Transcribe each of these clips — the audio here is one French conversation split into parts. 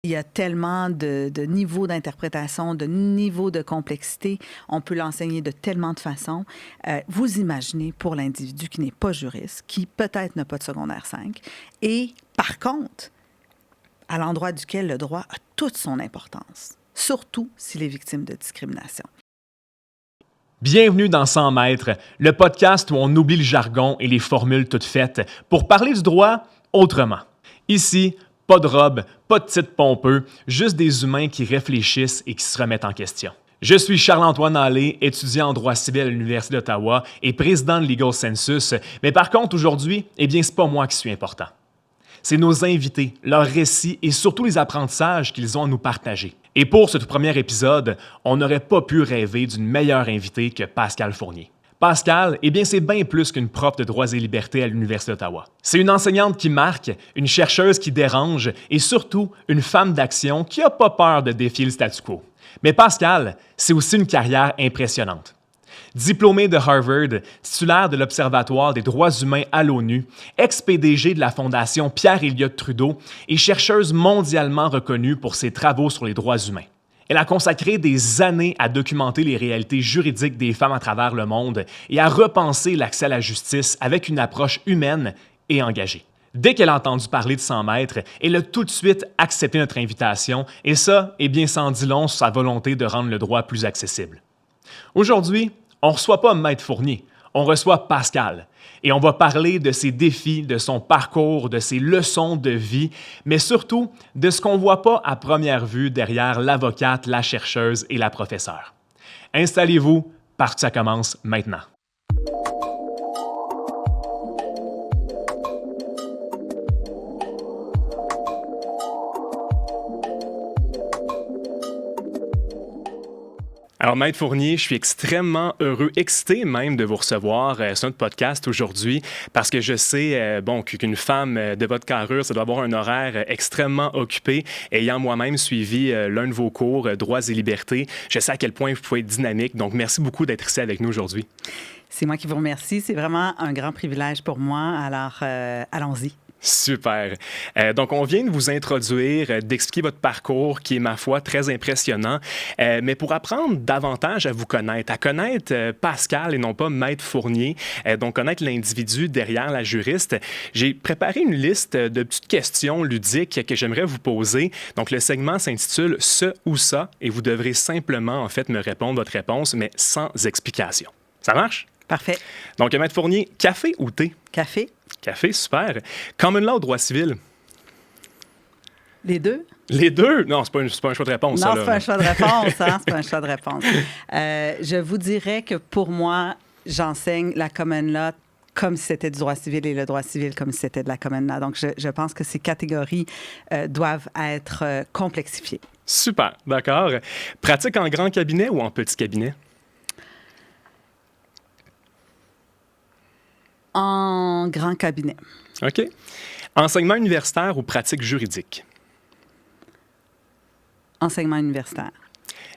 Il y a tellement de niveaux d'interprétation, de niveaux de complexité. On peut l'enseigner de tellement de façons. Vous imaginez pour l'individu qui n'est pas juriste, qui peut-être n'a pas de secondaire 5, et par contre, à l'endroit duquel le droit a toute son importance, surtout s'il est victime de discrimination. Bienvenue dans 100 mètres, le podcast où on oublie le jargon et les formules toutes faites pour parler du droit autrement. Ici, pas de robe, pas de titre pompeux, juste des humains qui réfléchissent et qui se remettent en question. Je suis Charles-Antoine Allé, étudiant en droit civil à l'Université d'Ottawa et président de Legal Census, mais par contre aujourd'hui, c'est pas moi qui suis important. C'est nos invités, leurs récits et surtout les apprentissages qu'ils ont à nous partager. Et pour ce tout premier épisode, on n'aurait pas pu rêver d'une meilleure invitée que Pascale Fournier. Pascale, c'est bien plus qu'une prof de droits et libertés à l'Université d'Ottawa. C'est une enseignante qui marque, une chercheuse qui dérange et surtout une femme d'action qui n'a pas peur de défier le statu quo. Mais Pascale, c'est aussi une carrière impressionnante. Diplômée de Harvard, titulaire de l'Observatoire des droits humains à l'ONU, ex-PDG de la Fondation Pierre-Éliott Trudeau et chercheuse mondialement reconnue pour ses travaux sur les droits humains. Elle a consacré des années à documenter les réalités juridiques des femmes à travers le monde et à repenser l'accès à la justice avec une approche humaine et engagée. Dès qu'elle a entendu parler de 100 mètres, elle a tout de suite accepté notre invitation et ça, sans dit long sur sa volonté de rendre le droit plus accessible. Aujourd'hui, on ne reçoit pas Maître Fournier, on reçoit Pascale. Et on va parler de ses défis, de son parcours, de ses leçons de vie, mais surtout de ce qu'on ne voit pas à première vue derrière l'avocate, la chercheuse et la professeure. Installez-vous, parce que ça commence maintenant. Alors, Maître Fournier, je suis extrêmement heureux, excité même de vous recevoir sur notre podcast aujourd'hui parce que je sais qu'une femme de votre carrure, ça doit avoir un horaire extrêmement occupé. Ayant moi-même suivi l'un de vos cours, Droits et libertés, je sais à quel point vous pouvez être dynamique. Donc, merci beaucoup d'être ici avec nous aujourd'hui. C'est moi qui vous remercie. C'est vraiment un grand privilège pour moi. Alors, allons-y. Super. Donc, on vient de vous introduire, d'expliquer votre parcours qui est, ma foi, très impressionnant. Mais pour apprendre davantage à vous connaître, à connaître Pascale et non pas Maître Fournier, donc connaître l'individu derrière la juriste, j'ai préparé une liste de petites questions ludiques que j'aimerais vous poser. Donc, le segment s'intitule « Ce ou ça » et vous devrez simplement, en fait, me répondre votre réponse, mais sans explication. Ça marche? Parfait. Donc, Maître Fournier, café ou thé? Café. Café, super. Common law ou droit civil? Les deux? Les deux? Non, c'est pas un choix de réponse. Non, ça, c'est pas un choix de réponse. C'est pas un choix de réponse. Je vous dirais que pour moi, j'enseigne la common law comme si c'était du droit civil et le droit civil comme si c'était de la common law. Donc, je pense que ces catégories doivent être complexifiées. Super, d'accord. Pratique en grand cabinet ou en petit cabinet? En grand cabinet. OK. Enseignement universitaire ou pratique juridique? Enseignement universitaire.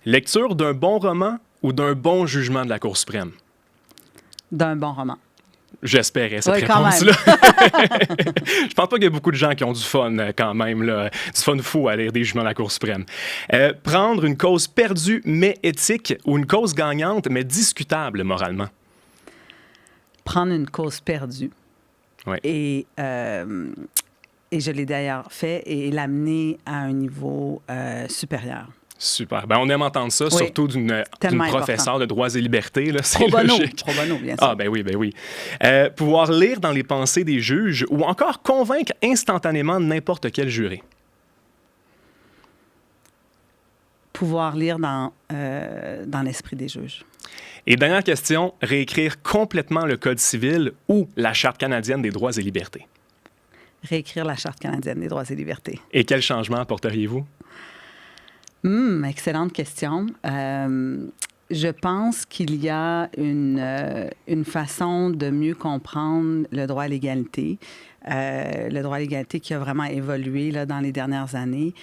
Lecture d'un bon roman ou d'un bon jugement de la Cour suprême? D'un bon roman. J'espérais cette oui, réponse-là. Je pense pas qu'il y a beaucoup de gens qui ont du fun quand même, là, du fun fou à lire des jugements de la Cour suprême. Prendre une cause perdue mais éthique ou une cause gagnante mais discutable moralement? Prendre une cause perdue. Oui. Et je l'ai d'ailleurs fait et l'amener à un niveau supérieur. Super. On aime entendre ça, oui. Surtout d'une professeure de droits et libertés. Là, c'est logique. Pro bono, bien sûr. Ah, ben oui. Pouvoir lire dans les pensées des juges ou encore convaincre instantanément n'importe quel juré? Pouvoir lire dans l'esprit des juges. Et dernière question, réécrire complètement le Code civil ou la Charte canadienne des droits et libertés? Réécrire la Charte canadienne des droits et libertés. Et quel changement apporteriez-vous? Excellente question. Je pense qu'il y a une façon de mieux comprendre le droit à l'égalité. Le droit à l'égalité qui a vraiment évolué là, dans les dernières années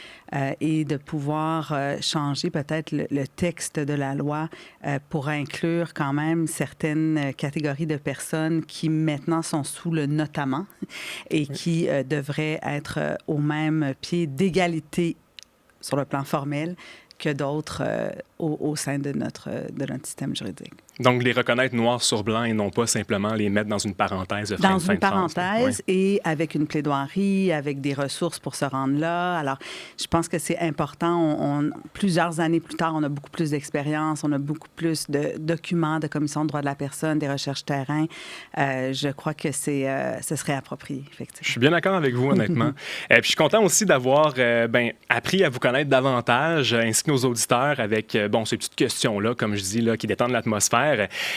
et de pouvoir changer peut-être le texte de la loi pour inclure quand même certaines catégories de personnes qui maintenant sont sous le notamment et qui devraient être au même pied d'égalité sur le plan formel que d'autres au sein de notre système juridique. Donc, les reconnaître noir sur blanc et non pas simplement les mettre dans une parenthèse de fin dans de fin une de phrase. parenthèse et avec une plaidoirie, avec des ressources pour se rendre là. Alors, je pense que c'est important. Plusieurs années plus tard, on a beaucoup plus d'expérience, on a beaucoup plus de documents de commission de droits de la personne, des recherches terrain. Je crois que ce serait approprié, effectivement. Je suis bien d'accord avec vous, honnêtement. Puis je suis content aussi d'avoir appris à vous connaître davantage, ainsi que nos auditeurs, avec ces petites questions-là, comme je dis, là, qui détendent l'atmosphère.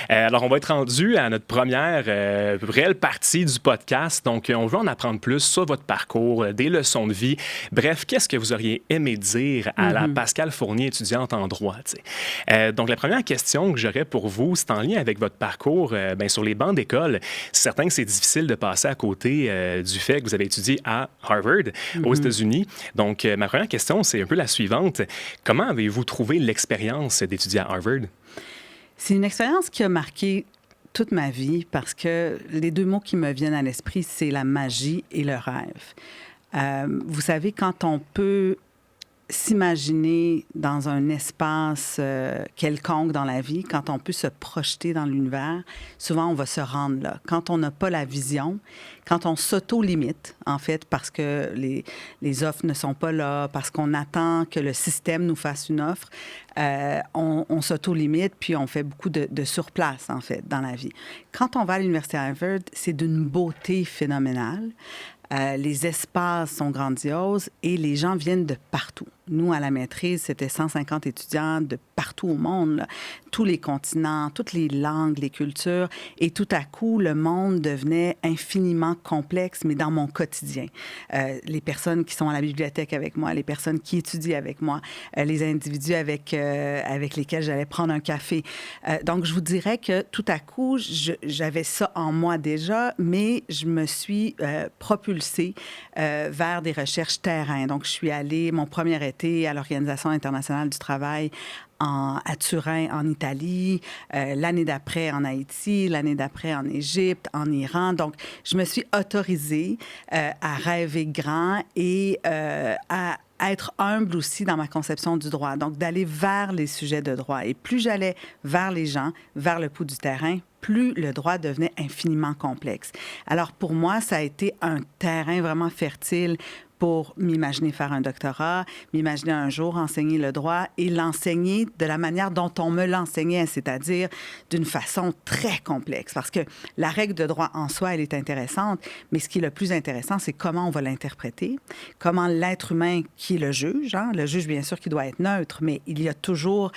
Alors, on va être rendu à notre première réelle partie du podcast. Donc, on veut en apprendre plus sur votre parcours, des leçons de vie. Bref, qu'est-ce que vous auriez aimé dire à la Pascale Fournier, étudiante en droit? Donc, la première question que j'aurais pour vous, c'est en lien avec votre parcours sur les bancs d'école. C'est certain que c'est difficile de passer à côté du fait que vous avez étudié à Harvard, aux États-Unis. Donc, ma première question, c'est un peu la suivante. Comment avez-vous trouvé l'expérience d'étudier à Harvard? C'est une expérience qui a marqué toute ma vie parce que les deux mots qui me viennent à l'esprit, c'est la magie et le rêve. Vous savez, quand on peut s'imaginer dans un espace quelconque dans la vie, quand on peut se projeter dans l'univers, souvent on va se rendre là. Quand on n'a pas la vision, quand on s'auto-limite, en fait, parce que les offres ne sont pas là, parce qu'on attend que le système nous fasse une offre, on s'auto-limite, puis on fait beaucoup de surplace, en fait, dans la vie. Quand on va à l'Université Harvard, c'est d'une beauté phénoménale. Les espaces sont grandioses et les gens viennent de partout. Nous, à la maîtrise, c'était 150 étudiants de partout au monde, là. Tous les continents, toutes les langues, les cultures. Et tout à coup, le monde devenait infiniment complexe, mais dans mon quotidien. Les personnes qui sont à la bibliothèque avec moi, les personnes qui étudient avec moi, les individus avec lesquels j'allais prendre un café. Donc, je vous dirais que tout à coup, j'avais ça en moi déjà, mais je me suis propulsée vers des recherches terrain. Donc, je suis allée, mon premier été à l'Organisation internationale du travail à Turin, en Italie, l'année d'après en Haïti, l'année d'après en Égypte, en Iran. Donc, je me suis autorisée à rêver grand et à être humble aussi dans ma conception du droit. Donc, d'aller vers les sujets de droit. Et plus j'allais vers les gens, vers le pouls du terrain, plus le droit devenait infiniment complexe. Alors, pour moi, ça a été un terrain vraiment fertile pour m'imaginer faire un doctorat, m'imaginer un jour enseigner le droit et l'enseigner de la manière dont on me l'enseignait, c'est-à-dire d'une façon très complexe. Parce que la règle de droit en soi, elle est intéressante, mais ce qui est le plus intéressant, c'est comment on va l'interpréter, comment l'être humain qui est le juge, le juge, bien sûr, qui doit être neutre, mais il y a toujours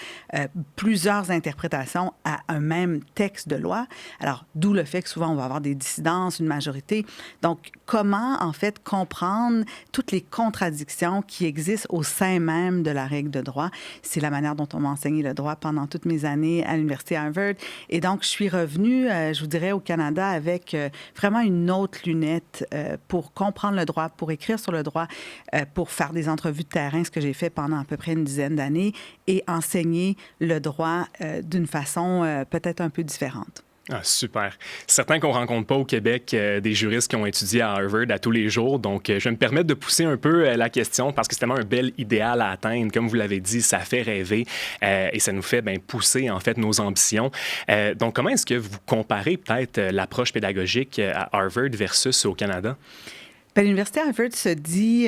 plusieurs interprétations à un même texte de loi. Alors, d'où le fait que souvent, on va avoir des dissidences, une majorité. Donc, comment, en fait, comprendre toutes les contradictions qui existent au sein même de la règle de droit. C'est la manière dont on m'a enseigné le droit pendant toutes mes années à l'Université Harvard. Et donc, je suis revenue, je vous dirais, au Canada avec vraiment une autre lunette pour comprendre le droit, pour écrire sur le droit, pour faire des entrevues de terrain, ce que j'ai fait pendant à peu près une dizaine d'années, et enseigner le droit d'une façon peut-être un peu différente. Ah, super. C'est certain qu'on ne rencontre pas au Québec des juristes qui ont étudié à Harvard à tous les jours. Donc, je vais me permettre de pousser un peu la question parce que c'est tellement un bel idéal à atteindre. Comme vous l'avez dit, ça fait rêver et ça nous fait pousser, en fait, nos ambitions. Donc, comment est-ce que vous comparez peut-être l'approche pédagogique à Harvard versus au Canada? Bien, l'Université Harvard se dit,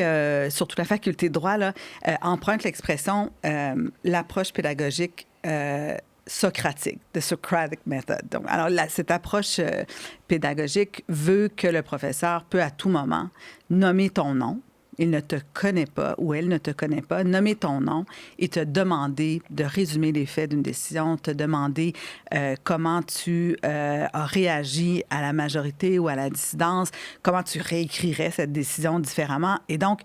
surtout la faculté de droit, là, emprunte l'expression l'approche pédagogique socratique, the Socratic method. Donc, alors, cette approche pédagogique veut que le professeur peut à tout moment nommer ton nom. Il ne te connaît pas ou elle ne te connaît pas, nommer ton nom et te demander de résumer les faits d'une décision, te demander comment tu as réagi à la majorité ou à la dissidence, comment tu réécrirais cette décision différemment. Et donc,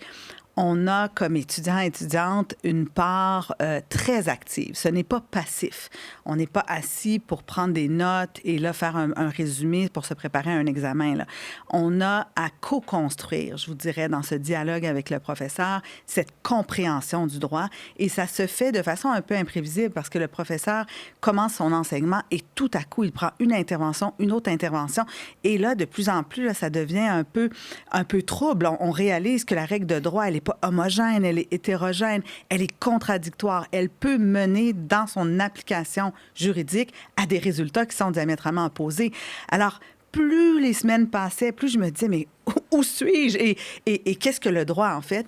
on a, comme étudiants et étudiantes, une part très active. Ce n'est pas passif. On n'est pas assis pour prendre des notes et là, faire un résumé pour se préparer à un examen, là. On a à co-construire, je vous dirais, dans ce dialogue avec le professeur, cette compréhension du droit. Et ça se fait de façon un peu imprévisible parce que le professeur commence son enseignement et tout à coup, il prend une intervention, une autre intervention. Et là, de plus en plus, là, ça devient un peu trouble. On réalise que la règle de droit, elle n'est pas homogène, elle est hétérogène, elle est contradictoire. Elle peut mener dans son application juridique à des résultats qui sont diamétralement opposés. Alors, plus les semaines passaient, plus je me disais, mais où suis-je? Et qu'est-ce que le droit, en fait?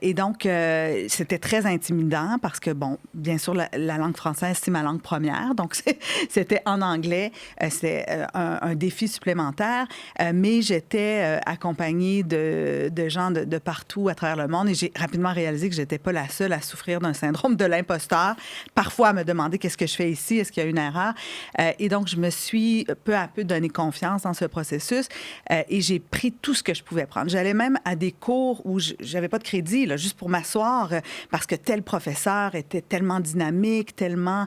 Et donc, c'était très intimidant parce que, bon, bien sûr, la langue française, c'est ma langue première. Donc, c'était en anglais. C'était un défi supplémentaire. Mais j'étais accompagnée de gens de partout à travers le monde et j'ai rapidement réalisé que je n'étais pas la seule à souffrir d'un syndrome de l'imposteur. Parfois, à me demander qu'est-ce que je fais ici? Est-ce qu'il y a une erreur? Et donc, je me suis peu à peu donné confiance dans ce processus et j'ai pris tout ce que je pouvais prendre. J'allais même à des cours où je n'avais pas de crédit, là, juste pour m'asseoir, parce que tel professeur était tellement dynamique, tellement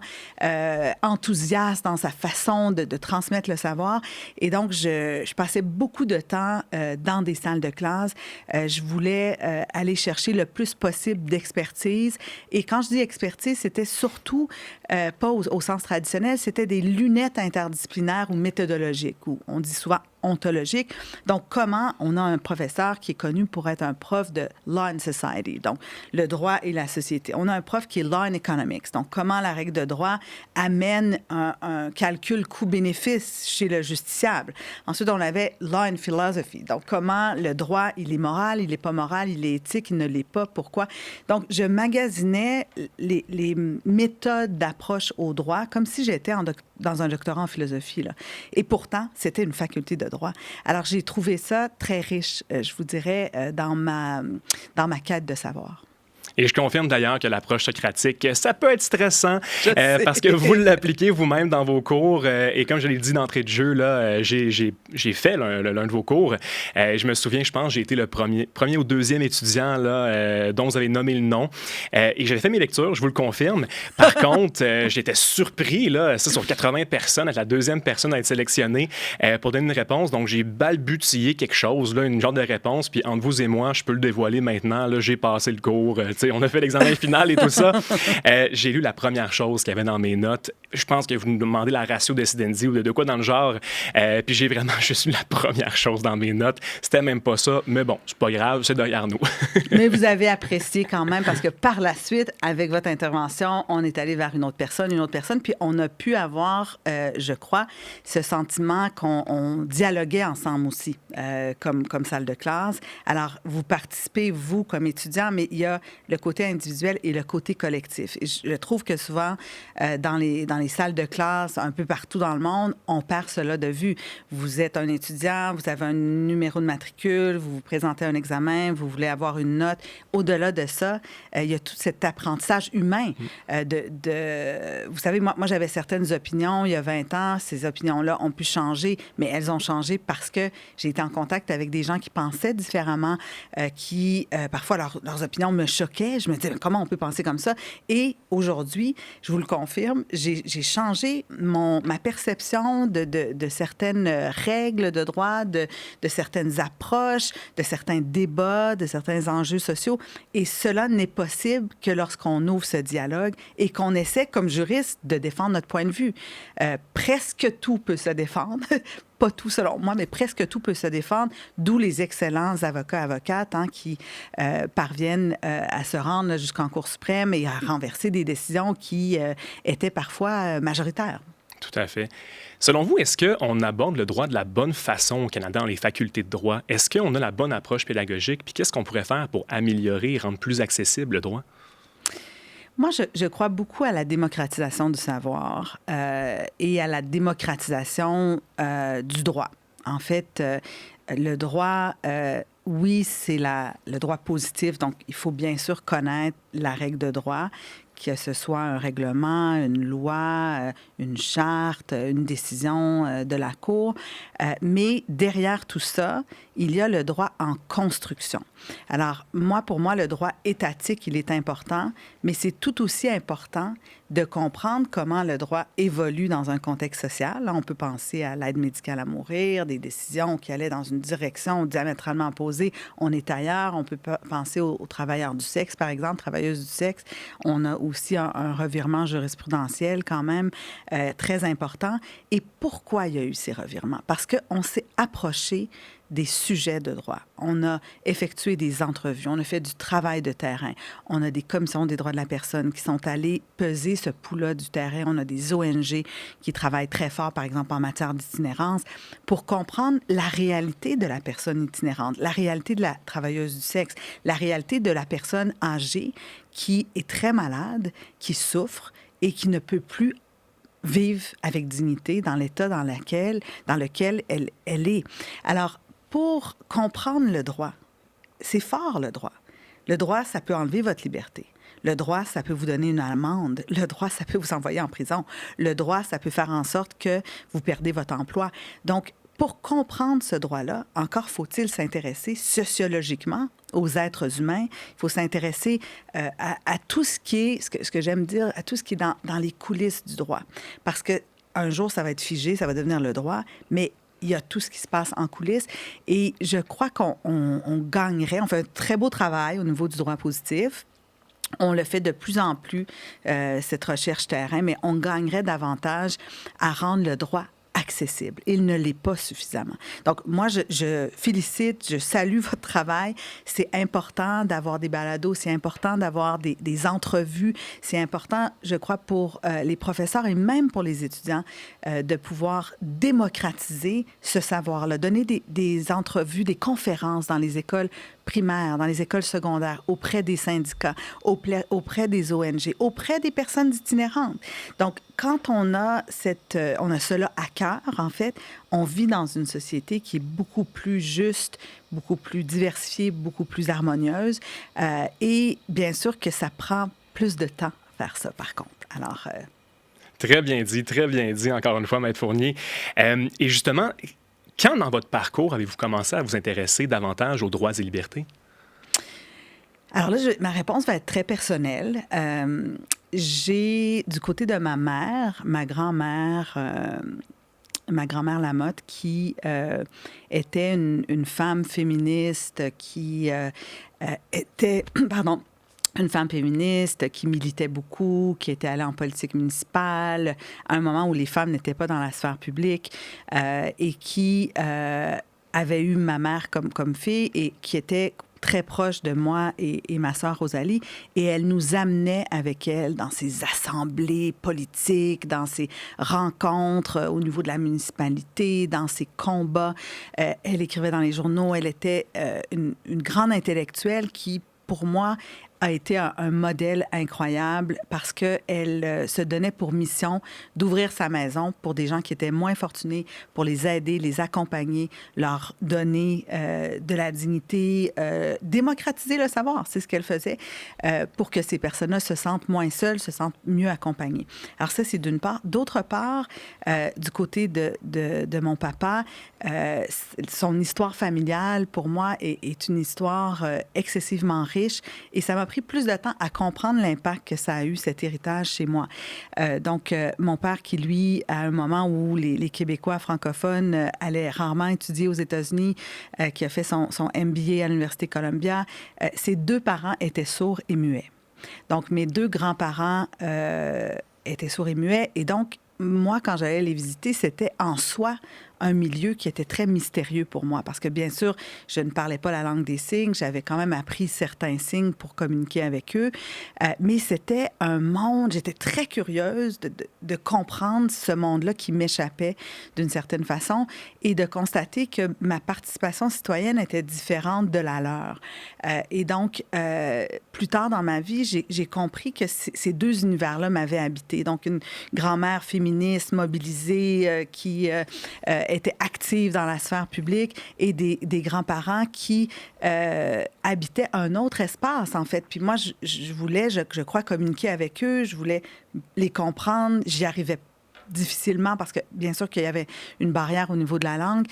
enthousiaste dans sa façon de transmettre le savoir. Et donc, je passais beaucoup de temps dans des salles de classe. Je voulais aller chercher le plus possible d'expertise. Et quand je dis expertise, c'était surtout pas au sens traditionnel, c'était des lunettes interdisciplinaires ou méthodologiques, ou on dit souvent ontologique. Donc, comment on a un professeur qui est connu pour être un prof de Law and Society, donc le droit et la société. On a un prof qui est Law and Economics, donc comment la règle de droit amène un calcul coût-bénéfice chez le justiciable. Ensuite, on avait Law and Philosophy, donc comment le droit, il est moral, il n'est pas moral, il est éthique, il ne l'est pas, pourquoi. Donc, je magasinais les méthodes d'approche au droit comme si j'étais dans un doctorat en philosophie, là. Et pourtant, c'était une faculté de droit. Alors, j'ai trouvé ça très riche, je vous dirais, dans ma quête de savoir. Et je confirme d'ailleurs que l'approche socratique, ça peut être stressant parce que vous l'appliquez vous-même dans vos cours. Et comme je l'ai dit d'entrée de jeu, là, j'ai fait l'un de vos cours. Je me souviens, je pense, j'ai été le premier ou deuxième étudiant là, dont vous avez nommé le nom. Et j'avais fait mes lectures, je vous le confirme. Par contre, j'étais surpris, là, ça, sur 80 personnes, être la deuxième personne à être sélectionnée pour donner une réponse. Donc, j'ai balbutié quelque chose, là, une genre de réponse. Puis entre vous et moi, je peux le dévoiler maintenant. Là, j'ai passé le cours. On a fait l'examen final et tout ça. J'ai lu la première chose qu'il y avait dans mes notes. Je pense que vous nous demandez la ratio decidendi ou de quoi dans le genre. Puis j'ai vraiment juste lu la première chose dans mes notes. C'était même pas ça, mais bon, c'est pas grave, c'est derrière nous. Mais vous avez apprécié quand même parce que par la suite, avec votre intervention, on est allé vers une autre personne, puis on a pu avoir, je crois, ce sentiment qu'on dialoguait ensemble aussi, comme salle de classe. Alors, vous participez, vous, comme étudiant, mais il y a le côté individuel et le côté collectif. Et je trouve que souvent, dans les salles de classe, un peu partout dans le monde, on perd cela de vue. Vous êtes un étudiant, vous avez un numéro de matricule, vous vous présentez un examen, vous voulez avoir une note. Au-delà de ça, il y a tout cet apprentissage humain. Vous savez, moi, j'avais certaines opinions il y a 20 ans. Ces opinions-là ont pu changer, mais elles ont changé parce que j'ai été en contact avec des gens qui pensaient différemment, qui, parfois, leurs opinions me choquaient. Je me disais, comment on peut penser comme ça? Et aujourd'hui, je vous le confirme, j'ai changé ma perception de certaines règles de droit, de certaines approches, de certains débats, de certains enjeux sociaux. Et cela n'est possible que lorsqu'on ouvre ce dialogue et qu'on essaie, comme juriste, de défendre notre point de vue. Presque tout peut se défendre. Pas tout selon moi, mais presque tout peut se défendre, d'où les excellents avocats-avocates qui parviennent à se rendre jusqu'en Cour suprême et à renverser des décisions qui étaient parfois majoritaires. Tout à fait. Selon vous, est-ce qu'on aborde le droit de la bonne façon au Canada dans les facultés de droit? Est-ce qu'on a la bonne approche pédagogique? Puis qu'est-ce qu'on pourrait faire pour améliorer et rendre plus accessible le droit? Moi, je crois beaucoup à la démocratisation du savoir et à la démocratisation du droit. En fait, le droit, oui, c'est le droit positif. Donc, il faut bien sûr connaître la règle de droit, que ce soit un règlement, une loi, une charte, une décision de la Cour. Mais derrière tout ça, il y a le droit en construction. Alors, pour moi, le droit étatique, il est important, mais c'est tout aussi important de comprendre comment le droit évolue dans un contexte social. Là, on peut penser à l'aide médicale à mourir, des décisions qui allaient dans une direction diamétralement opposée. On est ailleurs. On peut penser aux travailleurs du sexe, par exemple, travailleuses du sexe. On a aussi un revirement jurisprudentiel quand même très important. Et pourquoi il y a eu ces revirements? Parce qu'on s'est approché des sujets de droit. On a effectué des entrevues, on a fait du travail de terrain. On a des commissions des droits de la personne qui sont allées peser ce pouls-là du terrain. On a des ONG qui travaillent très fort, par exemple, en matière d'itinérance, pour comprendre la réalité de la personne itinérante, la réalité de la travailleuse du sexe, la réalité de la personne âgée qui est très malade, qui souffre et qui ne peut plus vivre avec dignité dans l'état dans lequel elle est. Alors, pour comprendre le droit, c'est fort le droit. Le droit, ça peut enlever votre liberté. Le droit, ça peut vous donner une amende. Le droit, ça peut vous envoyer en prison. Le droit, ça peut faire en sorte que vous perdez votre emploi. Donc, pour comprendre ce droit-là, encore faut-il s'intéresser sociologiquement aux êtres humains. Il faut s'intéresser à tout ce qui est, ce que j'aime dire, à tout ce qui est dans les coulisses du droit. Parce qu'un jour, ça va être figé, ça va devenir le droit, mais il y a tout ce qui se passe en coulisses. Et je crois qu'on gagnerait, on fait un très beau travail au niveau du droit positif. On le fait de plus en plus, cette recherche terrain, mais on gagnerait davantage à rendre le droit accessible. Il ne l'est pas suffisamment. Donc, moi, je félicite, je salue votre travail. C'est important d'avoir des balados, c'est important d'avoir des entrevues, c'est important, je crois, pour les professeurs et même pour les étudiants, de pouvoir démocratiser ce savoir-là, donner des entrevues, des conférences dans les écoles primaires, dans les écoles secondaires, auprès des syndicats, auprès des ONG, auprès des personnes itinérantes. Donc, quand on a cela à cœur, en fait, on vit dans une société qui est beaucoup plus juste, beaucoup plus diversifiée, beaucoup plus harmonieuse. Et bien sûr que ça prend plus de temps à faire ça, par contre. Alors... Très bien dit, encore une fois, Maître Fournier. Et justement, quand dans votre parcours avez-vous commencé à vous intéresser davantage aux droits et libertés? Alors là, ma réponse va être très personnelle. J'ai, du côté de ma mère, ma grand-mère Lamotte, qui était une femme féministe, qui était, une femme féministe qui militait beaucoup, qui était allée en politique municipale, à un moment où les femmes n'étaient pas dans la sphère publique, et qui avait eu ma mère comme fille et qui était très proche de moi et ma sœur Rosalie, et elle nous amenait avec elle dans ces assemblées politiques, dans ces rencontres au niveau de la municipalité, dans ces combats. Elle écrivait dans les journaux, elle était une grande intellectuelle qui, pour moi, a été un modèle incroyable parce qu'elle se donnait pour mission d'ouvrir sa maison pour des gens qui étaient moins fortunés, pour les aider, les accompagner, leur donner de la dignité, démocratiser le savoir, c'est ce qu'elle faisait, pour que ces personnes-là se sentent moins seules, se sentent mieux accompagnées. Alors ça, c'est d'une part. D'autre part, du côté de mon papa, son histoire familiale, pour moi, est une histoire excessivement riche et ça m'a pris plus de temps à comprendre l'impact que ça a eu, cet héritage chez moi. Donc, mon père qui, lui, à un moment où les Québécois francophones allaient rarement étudier aux États-Unis, qui a fait son MBA à l'Université Columbia, ses deux parents étaient sourds et muets. Donc, mes deux grands-parents étaient sourds et muets. Et donc, moi, quand j'allais les visiter, c'était en soi un milieu qui était très mystérieux pour moi parce que, bien sûr, je ne parlais pas la langue des signes. J'avais quand même appris certains signes pour communiquer avec eux. Mais c'était un monde... J'étais très curieuse de comprendre ce monde-là qui m'échappait d'une certaine façon et de constater que ma participation citoyenne était différente de la leur. Et donc, plus tard dans ma vie, j'ai compris que ces deux univers-là m'avaient habité. Donc, une grand-mère féministe mobilisée qui... étaient actives dans la sphère publique et des grands-parents qui habitaient un autre espace, en fait. Puis moi, je voulais, je crois, communiquer avec eux, je voulais les comprendre, j'y arrivais difficilement parce que, bien sûr, qu'il y avait une barrière au niveau de la langue,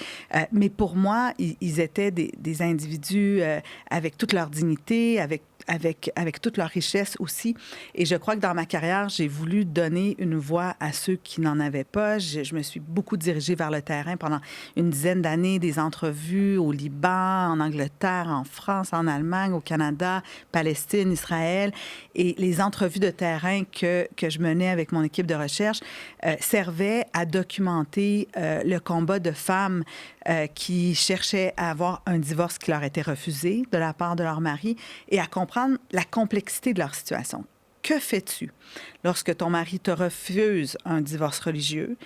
mais pour moi, ils étaient des individus avec toute leur dignité, avec toute leur richesse aussi. Et je crois que dans ma carrière, j'ai voulu donner une voix à ceux qui n'en avaient pas. Je me suis beaucoup dirigée vers le terrain pendant une dizaine d'années, des entrevues au Liban, en Angleterre, en France, en Allemagne, au Canada, Palestine, Israël. Et les entrevues de terrain que je menais avec mon équipe de recherche servaient à documenter le combat de femmes qui cherchaient à avoir un divorce qui leur était refusé de la part de leur mari et à comprendre la complexité de leur situation. Que fais-tu lorsque ton mari te refuse un divorce religieux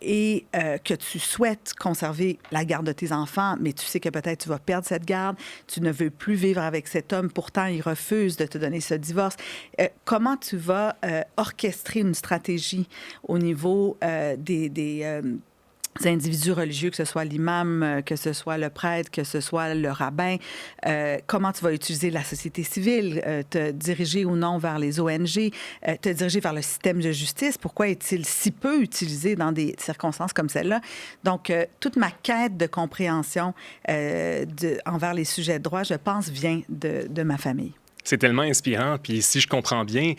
et que tu souhaites conserver la garde de tes enfants, mais tu sais que peut-être tu vas perdre cette garde, tu ne veux plus vivre avec cet homme, pourtant il refuse de te donner ce divorce. Comment tu vas orchestrer une stratégie au niveau des individus religieux, que ce soit l'imam, que ce soit le prêtre, que ce soit le rabbin, comment tu vas utiliser la société civile, te diriger ou non vers les ONG, te diriger vers le système de justice. Pourquoi est-il si peu utilisé dans des circonstances comme celle-là? Donc, toute ma quête de compréhension envers les sujets de droit, je pense, vient de ma famille. C'est tellement inspirant. Puis si je comprends bien,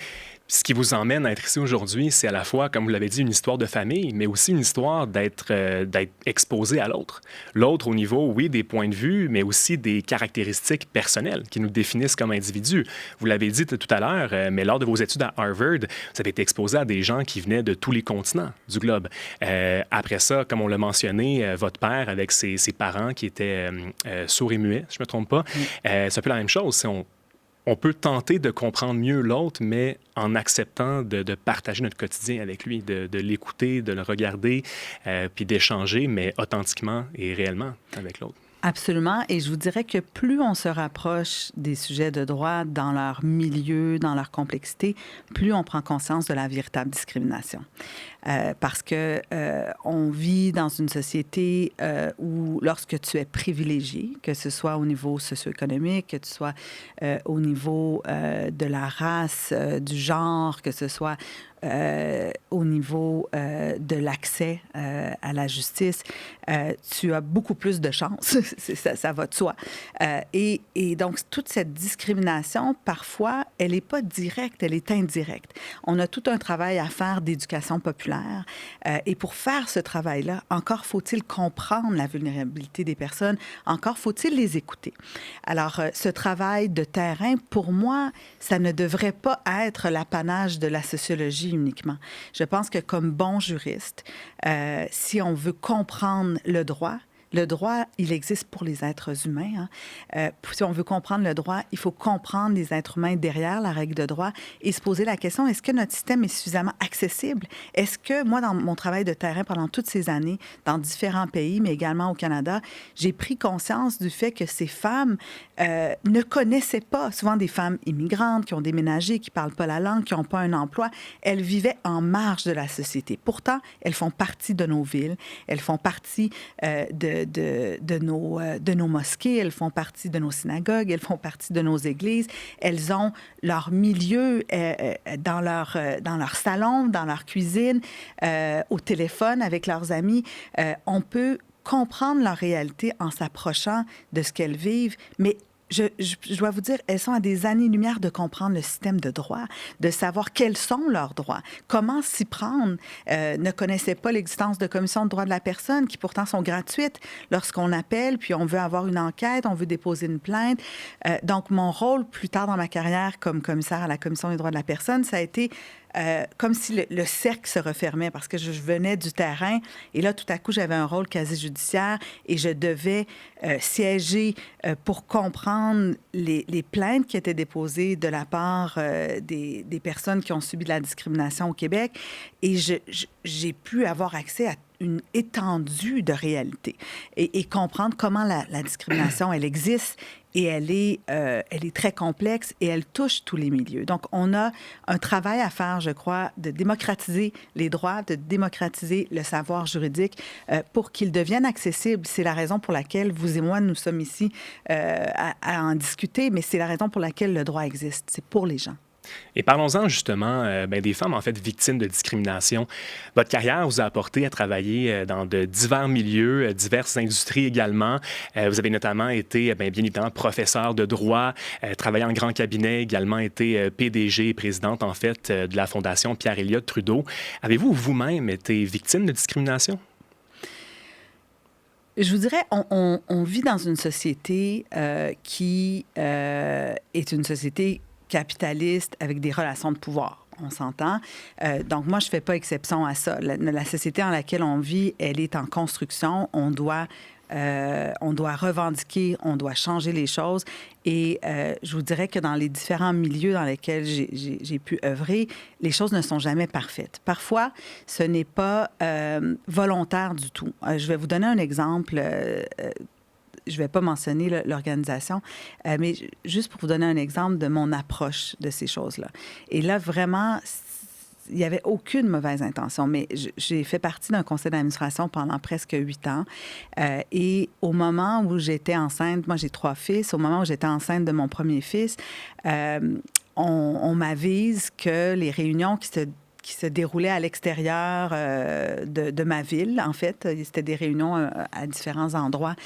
ce qui vous emmène à être ici aujourd'hui, c'est à la fois, comme vous l'avez dit, une histoire de famille, mais aussi une histoire d'être exposé à l'autre. L'autre au niveau, oui, des points de vue, mais aussi des caractéristiques personnelles qui nous définissent comme individus. Vous l'avez dit tout à l'heure, mais lors de vos études à Harvard, vous avez été exposé à des gens qui venaient de tous les continents du globe. Après ça, comme on l'a mentionné, votre père avec ses parents qui étaient sourds et muets, si je ne me trompe pas, c'est un peu la même chose. On peut tenter de comprendre mieux l'autre, mais en acceptant de partager notre quotidien avec lui, de l'écouter, de le regarder, puis d'échanger, mais authentiquement et réellement avec l'autre. Absolument. Et je vous dirais que plus on se rapproche des sujets de droit dans leur milieu, dans leur complexité, plus on prend conscience de la véritable discrimination. Parce que on vit dans une société où lorsque tu es privilégié, que ce soit au niveau socio-économique, que tu sois au niveau de la race, du genre, que ce soit au niveau de l'accès à la justice, tu as beaucoup plus de chances, ça va de soi. Et donc, toute cette discrimination, parfois, elle n'est pas directe, elle est indirecte. On a tout un travail à faire d'éducation populaire. Et pour faire ce travail-là, encore faut-il comprendre la vulnérabilité des personnes, encore faut-il les écouter. Alors, ce travail de terrain, pour moi, ça ne devrait pas être l'apanage de la sociologie uniquement. Je pense que comme bon juriste, si on veut comprendre le droit, il existe pour les êtres humains. Si on veut comprendre le droit, il faut comprendre les êtres humains derrière la règle de droit et se poser la question, est-ce que notre système est suffisamment accessible? Est-ce que, moi, dans mon travail de terrain pendant toutes ces années, dans différents pays, mais également au Canada, j'ai pris conscience du fait que ces femmes ne connaissaient pas, souvent des femmes immigrantes qui ont déménagé, qui ne parlent pas la langue, qui n'ont pas un emploi, elles vivaient en marge de la société. Pourtant, elles font partie de nos villes, elles font partie de nos mosquées, elles font partie de nos synagogues, elles font partie de nos églises. Elles ont leur milieu dans leur salon, dans leur cuisine, au téléphone avec leurs amis. On peut comprendre leur réalité en s'approchant de ce qu'elles vivent, mais je dois vous dire, elles sont à des années-lumière de comprendre le système de droit, de savoir quels sont leurs droits, comment s'y prendre. Ne connaissaient pas l'existence de commissions de droits de la personne qui pourtant sont gratuites lorsqu'on appelle, puis on veut avoir une enquête, on veut déposer une plainte. Donc, mon rôle plus tard dans ma carrière comme commissaire à la Commission des droits de la personne, ça a été comme si le cercle se refermait parce que je venais du terrain et là, tout à coup, j'avais un rôle quasi-judiciaire et je devais siéger pour comprendre les plaintes qui étaient déposées de la part des personnes qui ont subi de la discrimination au Québec et j'ai pu avoir accès à une étendue de réalité et comprendre comment la discrimination, elle existe et elle est très complexe et elle touche tous les milieux. Donc, on a un travail à faire, je crois, de démocratiser les droits, de démocratiser le savoir juridique pour qu'il devienne accessible. C'est la raison pour laquelle vous et moi, nous sommes ici à en discuter, mais c'est la raison pour laquelle le droit existe. C'est pour les gens. Et parlons-en justement des femmes, en fait, victimes de discrimination. Votre carrière vous a apporté à travailler dans de divers milieux, diverses industries également. Vous avez notamment été, bien évidemment, professeur de droit, travaillé en grand cabinet, également été PDG et présidente, en fait, de la Fondation Pierre-Elliott Trudeau. Avez-vous vous-même été victime de discrimination? Je vous dirais, on vit dans une société qui est une société capitaliste avec des relations de pouvoir. on s'entend. Donc, moi, je ne fais pas exception à ça. La société dans laquelle on vit, elle est en construction. On doit revendiquer, on doit changer les choses. Et je vous dirais que dans les différents milieux dans lesquels j'ai pu œuvrer, les choses ne sont jamais parfaites. Parfois, ce n'est pas volontaire du tout. Je vais vous donner un exemple. Je ne vais pas mentionner l'organisation, mais juste pour vous donner un exemple de mon approche de ces choses-là. Et là, vraiment, il n'y avait aucune mauvaise intention, mais j'ai fait partie d'un conseil d'administration pendant presque 8 ans. Et au moment où j'étais enceinte, moi j'ai 3 fils, au moment où j'étais enceinte de mon premier fils, on m'avise que les réunions qui se déroulaient à l'extérieur de ma ville, en fait, c'était des réunions à différents endroits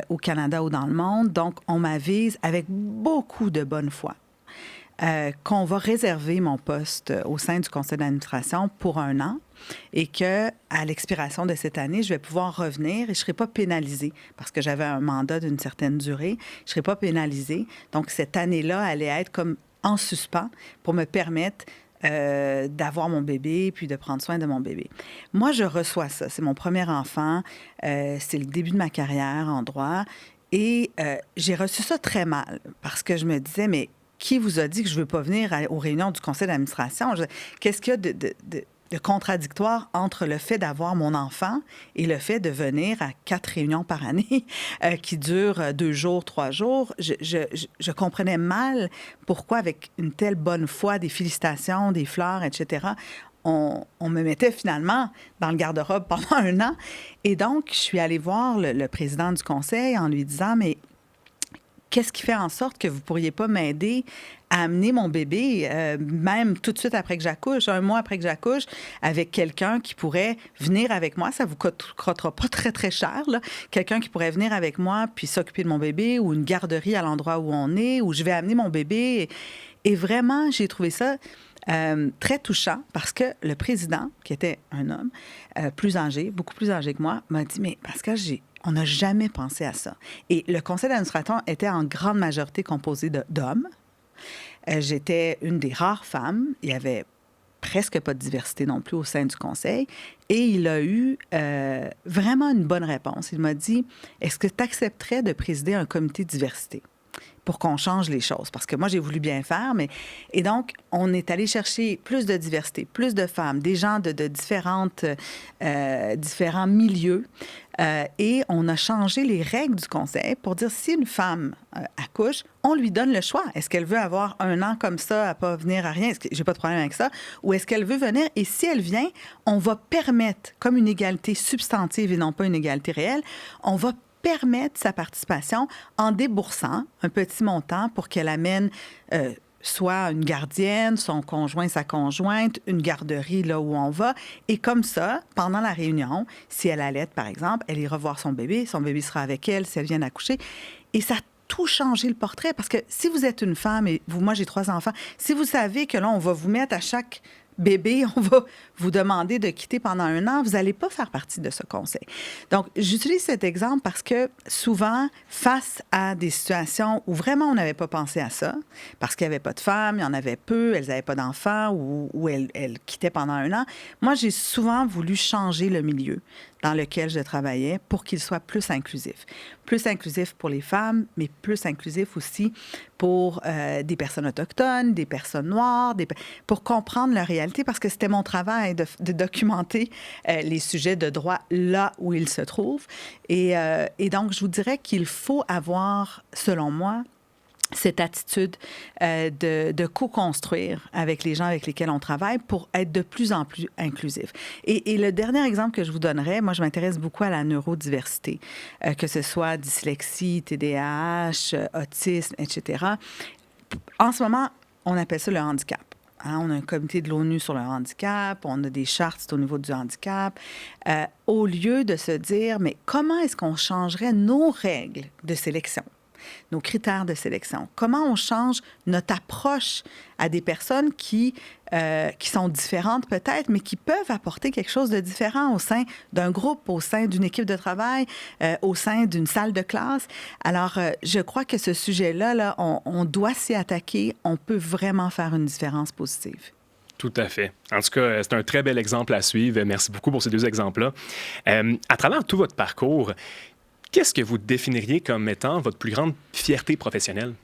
au Canada ou dans le monde. Donc, on m'avise avec beaucoup de bonne foi qu'on va réserver mon poste au sein du conseil d'administration pour 1 an et qu'à l'expiration de cette année, je vais pouvoir revenir et je ne serai pas pénalisée parce que j'avais un mandat d'une certaine durée. Je ne serai pas pénalisée. Donc, cette année-là allait être comme en suspens pour me permettre d'avoir mon bébé puis de prendre soin de mon bébé. Moi, je reçois ça. C'est mon premier enfant. C'est le début de ma carrière en droit. Et j'ai reçu ça très mal parce que je me disais, mais qui vous a dit que je ne veux pas venir aux réunions du conseil d'administration? Qu'est-ce qu'il y a de contradictoire entre le fait d'avoir mon enfant et le fait de venir à 4 réunions par année qui durent 2 jours, 3 jours? Je comprenais mal pourquoi, avec une telle bonne foi, des félicitations, des fleurs, etc., on me mettait finalement dans le garde-robe pendant 1 an. Et donc, je suis allée voir le président du conseil en lui disant, mais qu'est-ce qui fait en sorte que vous ne pourriez pas m'aider à amener mon bébé, même tout de suite après que j'accouche, 1 mois après que j'accouche, avec quelqu'un qui pourrait venir avec moi? Ça ne vous coûtera pas très, très cher, là. Quelqu'un qui pourrait venir avec moi puis s'occuper de mon bébé, ou une garderie à l'endroit où on est, où je vais amener mon bébé. Et vraiment, j'ai trouvé ça très touchant parce que le président, qui était un homme plus âgé, beaucoup plus âgé que moi, m'a dit, mais Pascal, on n'a jamais pensé à ça. Et le conseil d'administration était en grande majorité composé d'hommes. J'étais une des rares femmes. Il y avait presque pas de diversité non plus au sein du conseil. Et il a eu vraiment une bonne réponse. Il m'a dit, est-ce que tu accepterais de présider un comité de diversité pour qu'on change les choses? Parce que moi, j'ai voulu bien faire, mais... Et donc, on est allé chercher plus de diversité, plus de femmes, des gens de différents milieux. Et on a changé les règles du conseil pour dire, si une femme accouche, on lui donne le choix. Est-ce qu'elle veut avoir 1 an comme ça, à pas venir à rien? J'ai pas de problème avec ça. Ou est-ce qu'elle veut venir? Et si elle vient, on va permettre, comme une égalité substantive et non pas une égalité réelle, on va permettre sa participation en déboursant un petit montant pour qu'elle amène soit une gardienne, son conjoint, sa conjointe, une garderie là où on va. Et comme ça, pendant la réunion, si elle allait, par exemple, elle ira voir son bébé sera avec elle si elle vient d'accoucher. Et ça a tout changé le portrait parce que si vous êtes une femme, et moi j'ai 3 enfants, si vous savez que là, on va vous mettre à chaque bébé, on va vous demander de quitter pendant 1 an, vous n'allez pas faire partie de ce conseil. Donc, j'utilise cet exemple parce que souvent, face à des situations où vraiment on n'avait pas pensé à ça, parce qu'il n'y avait pas de femmes, il y en avait peu, elles n'avaient pas d'enfants ou elles quittaient pendant 1 an, moi, j'ai souvent voulu changer le milieu dans lequel je travaillais pour qu'il soit plus inclusif. Plus inclusif pour les femmes, mais plus inclusif aussi pour des personnes autochtones, des personnes noires, pour comprendre la réalité, parce que c'était mon travail de documenter les sujets de droit là où ils se trouvent. Et donc, je vous dirais qu'il faut avoir, selon moi, cette attitude de co-construire avec les gens avec lesquels on travaille pour être de plus en plus inclusif. Et le dernier exemple que je vous donnerais, moi, je m'intéresse beaucoup à la neurodiversité, que ce soit dyslexie, TDAH, autisme, etc. En ce moment, on appelle ça le handicap. Hein, on a un comité de l'ONU sur le handicap, on a des chartes au niveau du handicap. Au lieu de se dire, mais comment est-ce qu'on changerait nos règles de sélection? Nos critères de sélection. Comment on change notre approche à des personnes qui sont différentes peut-être, mais qui peuvent apporter quelque chose de différent au sein d'un groupe, au sein d'une équipe de travail, au sein d'une salle de classe. Alors, je crois que ce sujet-là, on doit s'y attaquer. On peut vraiment faire une différence positive. Tout à fait. En tout cas, c'est un très bel exemple à suivre. Merci beaucoup pour ces 2 exemples-là. À travers tout votre parcours, qu'est-ce que vous définiriez comme étant votre plus grande fierté professionnelle?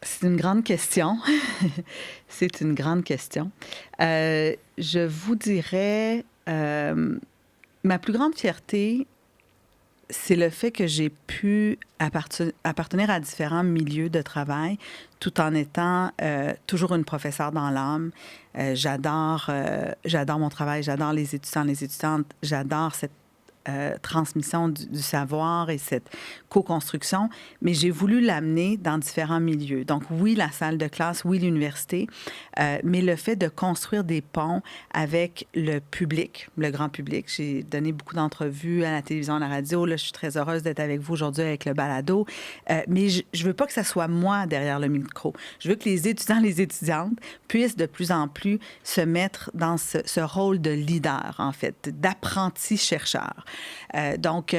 C'est une grande question. C'est une grande question. Je vous dirais, ma plus grande fierté, c'est le fait que j'ai pu appartenir à différents milieux de travail tout en étant toujours une professeure dans l'âme. J'adore mon travail, j'adore les étudiants, les étudiantes, j'adore cette transmission du savoir et cette co-construction, mais j'ai voulu l'amener dans différents milieux. Donc oui, la salle de classe, oui, l'université, mais le fait de construire des ponts avec le public, le grand public. J'ai donné beaucoup d'entrevues à la télévision, à la radio. Là, je suis très heureuse d'être avec vous aujourd'hui avec le balado, mais je ne veux pas que ça soit moi derrière le micro. Je veux que les étudiants, les étudiantes puissent de plus en plus se mettre dans ce rôle de leader, en fait, d'apprenti-chercheur. Donc,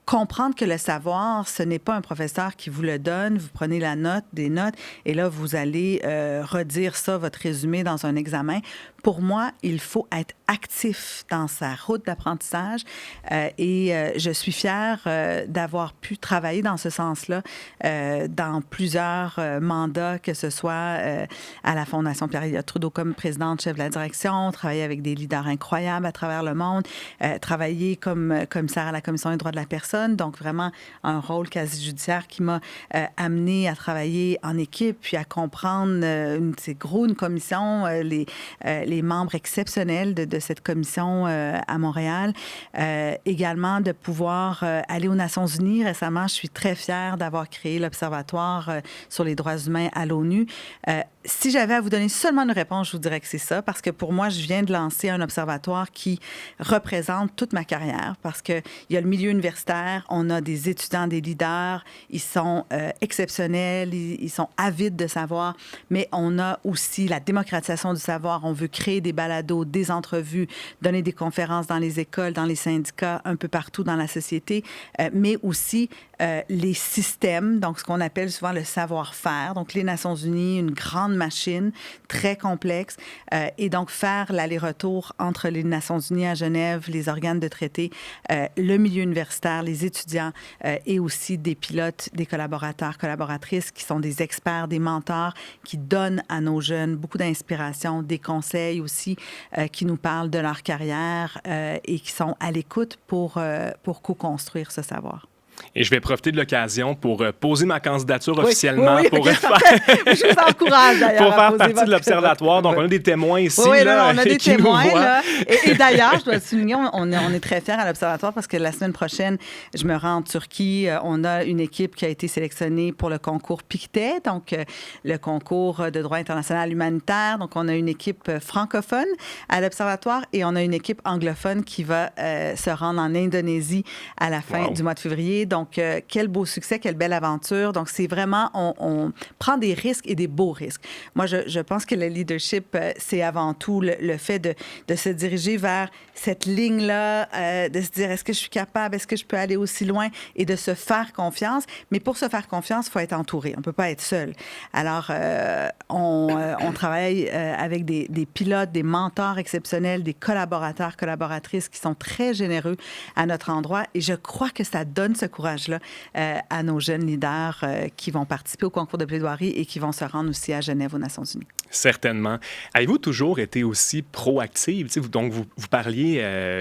comprendre que le savoir, ce n'est pas un professeur qui vous le donne, vous prenez des notes, et là, vous allez redire ça, votre résumé dans un examen. Pour moi, il faut être actif dans sa route d'apprentissage et je suis fière d'avoir pu travailler dans ce sens-là dans plusieurs mandats, que ce soit à la Fondation Pierre-Éliott Trudeau comme présidente, chef de la direction, travailler avec des leaders incroyables à travers le monde, travailler comme commissaire à la Commission des droits de la personne, donc vraiment un rôle quasi-judiciaire qui m'a amené à travailler en équipe, puis à comprendre, c'est gros une commission, les membres exceptionnels de cette commission à Montréal. Également, de pouvoir aller aux Nations unies. Récemment, je suis très fière d'avoir créé l'Observatoire sur les droits humains à l'ONU. Si j'avais à vous donner seulement une réponse, je vous dirais que c'est ça, parce que pour moi, je viens de lancer un observatoire qui représente toute ma carrière, parce qu'il y a le milieu universitaire, on a des étudiants, des leaders, ils sont exceptionnels, ils sont avides de savoir, mais on a aussi la démocratisation du savoir. On veut créer des balados, des entrevues, donner des conférences dans les écoles, dans les syndicats, un peu partout dans la société, mais aussi les systèmes, donc ce qu'on appelle souvent le savoir-faire. Donc, les Nations unies, une grande machine très complexe, et donc faire l'aller-retour entre les Nations unies à Genève, les organes de traité, le milieu universitaire, les étudiants et aussi des pilotes, des collaborateurs, collaboratrices qui sont des experts, des mentors, qui donnent à nos jeunes beaucoup d'inspiration, des conseils aussi, qui nous parlent de leur carrière et qui sont à l'écoute pour co-construire ce savoir. Et je vais profiter de l'occasion pour poser ma candidature officiellement pour faire... Je vous encourage d'ailleurs pour faire partie de l'Observatoire. Donc, on a des témoins ici. Oui, là, on a des témoins. Là. Et d'ailleurs, je dois souligner, on est très fiers à l'Observatoire parce que la semaine prochaine, je me rends en Turquie. On a une équipe qui a été sélectionnée pour le concours Pictet, donc le concours de droit international humanitaire. Donc, on a une équipe francophone à l'Observatoire et on a une équipe anglophone qui va se rendre en Indonésie à la fin du mois de février. Donc, quel beau succès, quelle belle aventure. Donc, c'est vraiment, on prend des risques et des beaux risques. Moi, je pense que le leadership, c'est avant tout le fait de se diriger vers cette ligne-là, de se dire, est-ce que je suis capable, est-ce que je peux aller aussi loin et de se faire confiance. Mais pour se faire confiance, il faut être entouré. On ne peut pas être seul. Alors, on travaille avec des pilotes, des mentors exceptionnels, des collaborateurs, collaboratrices qui sont très généreux à notre endroit. Et je crois que ça donne ce courage-là à nos jeunes leaders qui vont participer au concours de plaidoirie et qui vont se rendre aussi à Genève aux Nations unies. Certainement. Avez-vous toujours été aussi proactive? Donc, vous parliez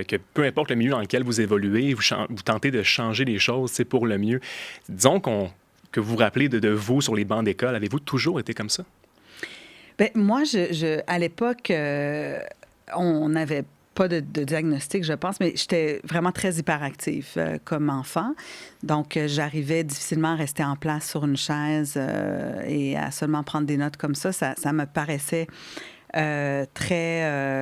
que peu importe le milieu dans lequel vous évoluez, vous tentez de changer les choses pour le mieux. Disons que vous vous rappelez de vous sur les bancs d'école. Avez-vous toujours été comme ça? Bien, moi, à l'époque, on n'avait pas de diagnostic, je pense, mais j'étais vraiment très hyperactive comme enfant. Donc, j'arrivais difficilement à rester en place sur une chaise et à seulement prendre des notes comme ça. Ça me paraissait très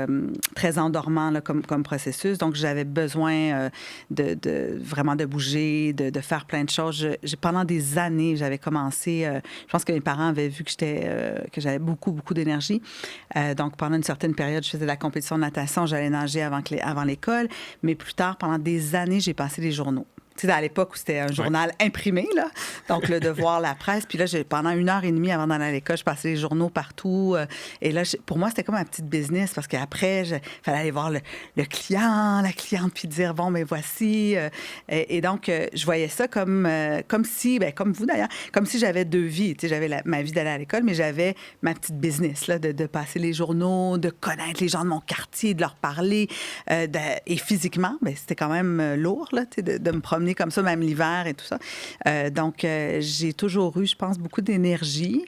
endormant là, comme processus. Donc, j'avais besoin vraiment de bouger, de faire plein de choses. Pendant des années, j'avais commencé... je pense que mes parents avaient vu que j'avais beaucoup, beaucoup d'énergie. Donc, pendant une certaine période, je faisais de la compétition de natation. J'allais nager avant l'école. Mais plus tard, pendant des années, j'ai passé les journaux. Tu sais, à l'époque où c'était un journal imprimé, là. Donc, de voir la presse. Puis là, pendant 1 heure et demie avant d'aller à l'école, je passais les journaux partout. Et là, pour moi, c'était comme un petit business parce qu'après, il fallait aller voir le client, la cliente, puis dire, bon, mais voici. Et donc, je voyais ça comme si, comme vous d'ailleurs, comme si j'avais 2 vies. Tu sais, j'avais ma vie d'aller à l'école, mais j'avais ma petite business, là, de passer les journaux, de connaître les gens de mon quartier, de leur parler. Et physiquement, c'était quand même lourd, là, tu sais, de me promener comme ça, même l'hiver et tout ça. Donc, j'ai toujours eu, je pense, beaucoup d'énergie.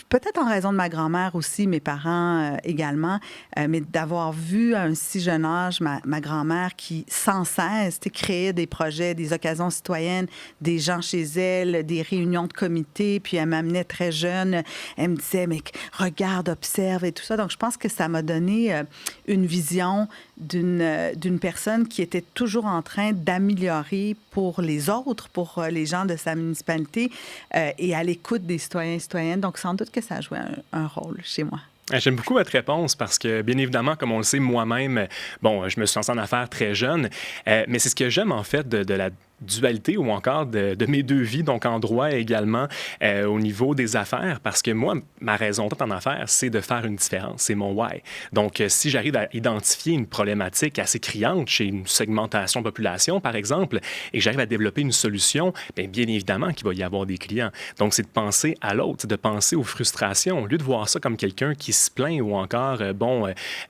Peut-être en raison de ma grand-mère aussi, mes parents également, mais d'avoir vu à un si jeune âge ma grand-mère qui, sans cesse, créait des projets, des occasions citoyennes, des gens chez elle, des réunions de comité, puis elle m'amenait très jeune, elle me disait, mais regarde, observe et tout ça. Donc, je pense que ça m'a donné une vision d'une personne qui était toujours en train d'améliorer pour les autres, pour les gens de sa municipalité et à l'écoute des citoyens et citoyennes. Donc, sans doute que ça a joué un rôle chez moi. J'aime beaucoup votre réponse parce que, bien évidemment, comme on le sait, moi-même, je me suis lancé en affaires très jeune, mais c'est ce que j'aime, en fait, de la dualité ou encore de mes 2 vies, donc en droit également au niveau des affaires, parce que moi, ma raison d'être en affaires, c'est de faire une différence, c'est mon why. Donc, si j'arrive à identifier une problématique assez criante chez une segmentation de population, par exemple, et que j'arrive à développer une solution, bien évidemment qu'il va y avoir des clients. Donc, c'est de penser à l'autre, de penser aux frustrations, au lieu de voir ça comme quelqu'un qui se plaint ou encore, qui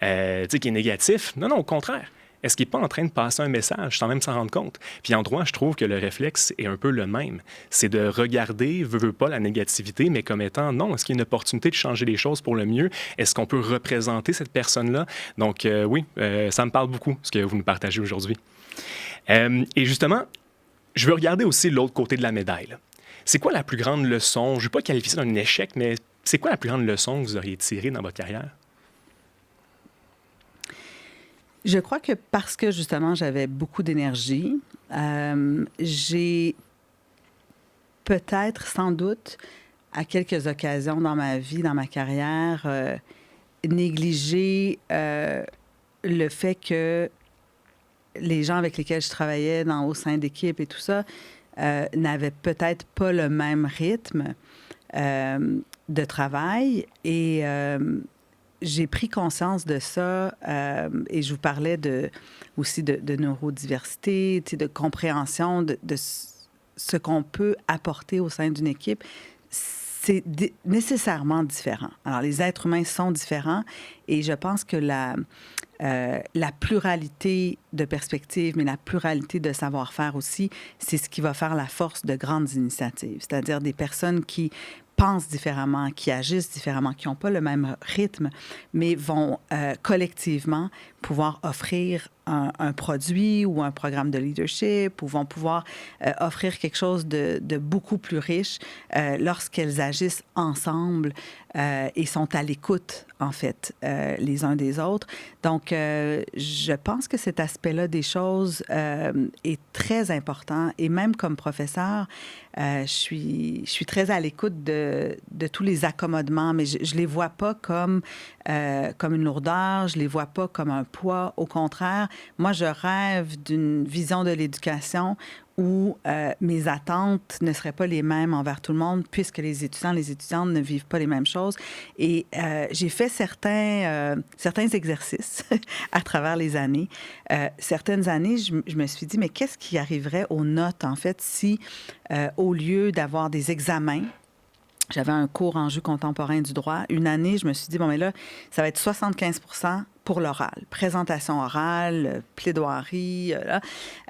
est négatif. Non, au contraire. Est-ce qu'il n'est pas en train de passer un message sans même s'en rendre compte? Puis en droit, je trouve que le réflexe est un peu le même. C'est de regarder, veut pas, la négativité, mais comme étant, non, est-ce qu'il y a une opportunité de changer les choses pour le mieux? Est-ce qu'on peut représenter cette personne-là? Donc oui, ça me parle beaucoup, ce que vous nous partagez aujourd'hui. Et justement, je veux regarder aussi l'autre côté de la médaille, là. C'est quoi la plus grande leçon? Je ne vais pas qualifier ça d'un échec, mais c'est quoi la plus grande leçon que vous auriez tirée dans votre carrière? Je crois que parce que, justement, j'avais beaucoup d'énergie, j'ai peut-être, sans doute, à quelques occasions dans ma vie, dans ma carrière, négligé le fait que les gens avec lesquels je travaillais au sein d'équipe et tout ça n'avaient peut-être pas le même rythme de travail et... j'ai pris conscience de ça et je vous parlais aussi de neurodiversité, de compréhension de ce qu'on peut apporter au sein d'une équipe. C'est nécessairement différent. Alors, les êtres humains sont différents et je pense que la pluralité de perspectives, mais la pluralité de savoir-faire aussi, c'est ce qui va faire la force de grandes initiatives, c'est-à-dire des personnes qui pensent différemment, qui agissent différemment, qui n'ont pas le même rythme, mais vont collectivement pouvoir offrir un produit ou un programme de leadership ou vont pouvoir offrir quelque chose de beaucoup plus riche lorsqu'elles agissent ensemble et sont à l'écoute, en fait, les uns des autres. Donc, je pense que cet aspect-là des choses est très important. Et même comme professeur, je suis très à l'écoute de tous les accommodements, mais je ne les vois pas comme une lourdeur, je ne les vois pas comme un poids. Au contraire, moi, je rêve d'une vision de l'éducation où mes attentes ne seraient pas les mêmes envers tout le monde, puisque les étudiantes ne vivent pas les mêmes choses. Et j'ai fait certains exercices à travers les années. Certaines années, je me suis dit, mais qu'est-ce qui arriverait aux notes, en fait, si, au lieu d'avoir des examens, j'avais un cours en jus contemporain du droit. Une année, je me suis dit, bon, mais là, ça va être 75% pour l'oral. Présentation orale, plaidoirie,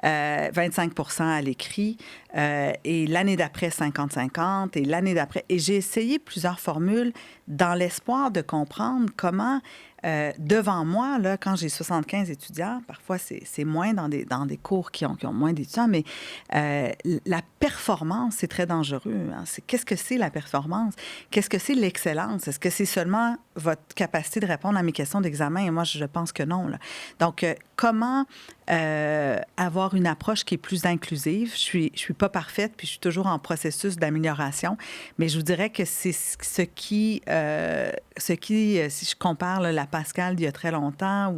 25% à l'écrit. Et l'année d'après, 50-50. Et l'année d'après... Et j'ai essayé plusieurs formules dans l'espoir de comprendre comment, devant moi, là, quand j'ai 75 étudiants, parfois c'est moins dans des cours qui ont moins d'étudiants, mais la performance, c'est très dangereux. Hein. Qu'est-ce que c'est la performance? Qu'est-ce que c'est l'excellence? Est-ce que c'est seulement votre capacité de répondre à mes questions d'examen? Et moi, je pense que non. Là. Donc, comment avoir une approche qui est plus inclusive? Je suis pas parfaite, puis je suis toujours en processus d'amélioration, mais je vous dirais que c'est ce qui si je compare là, Pascal il y a très longtemps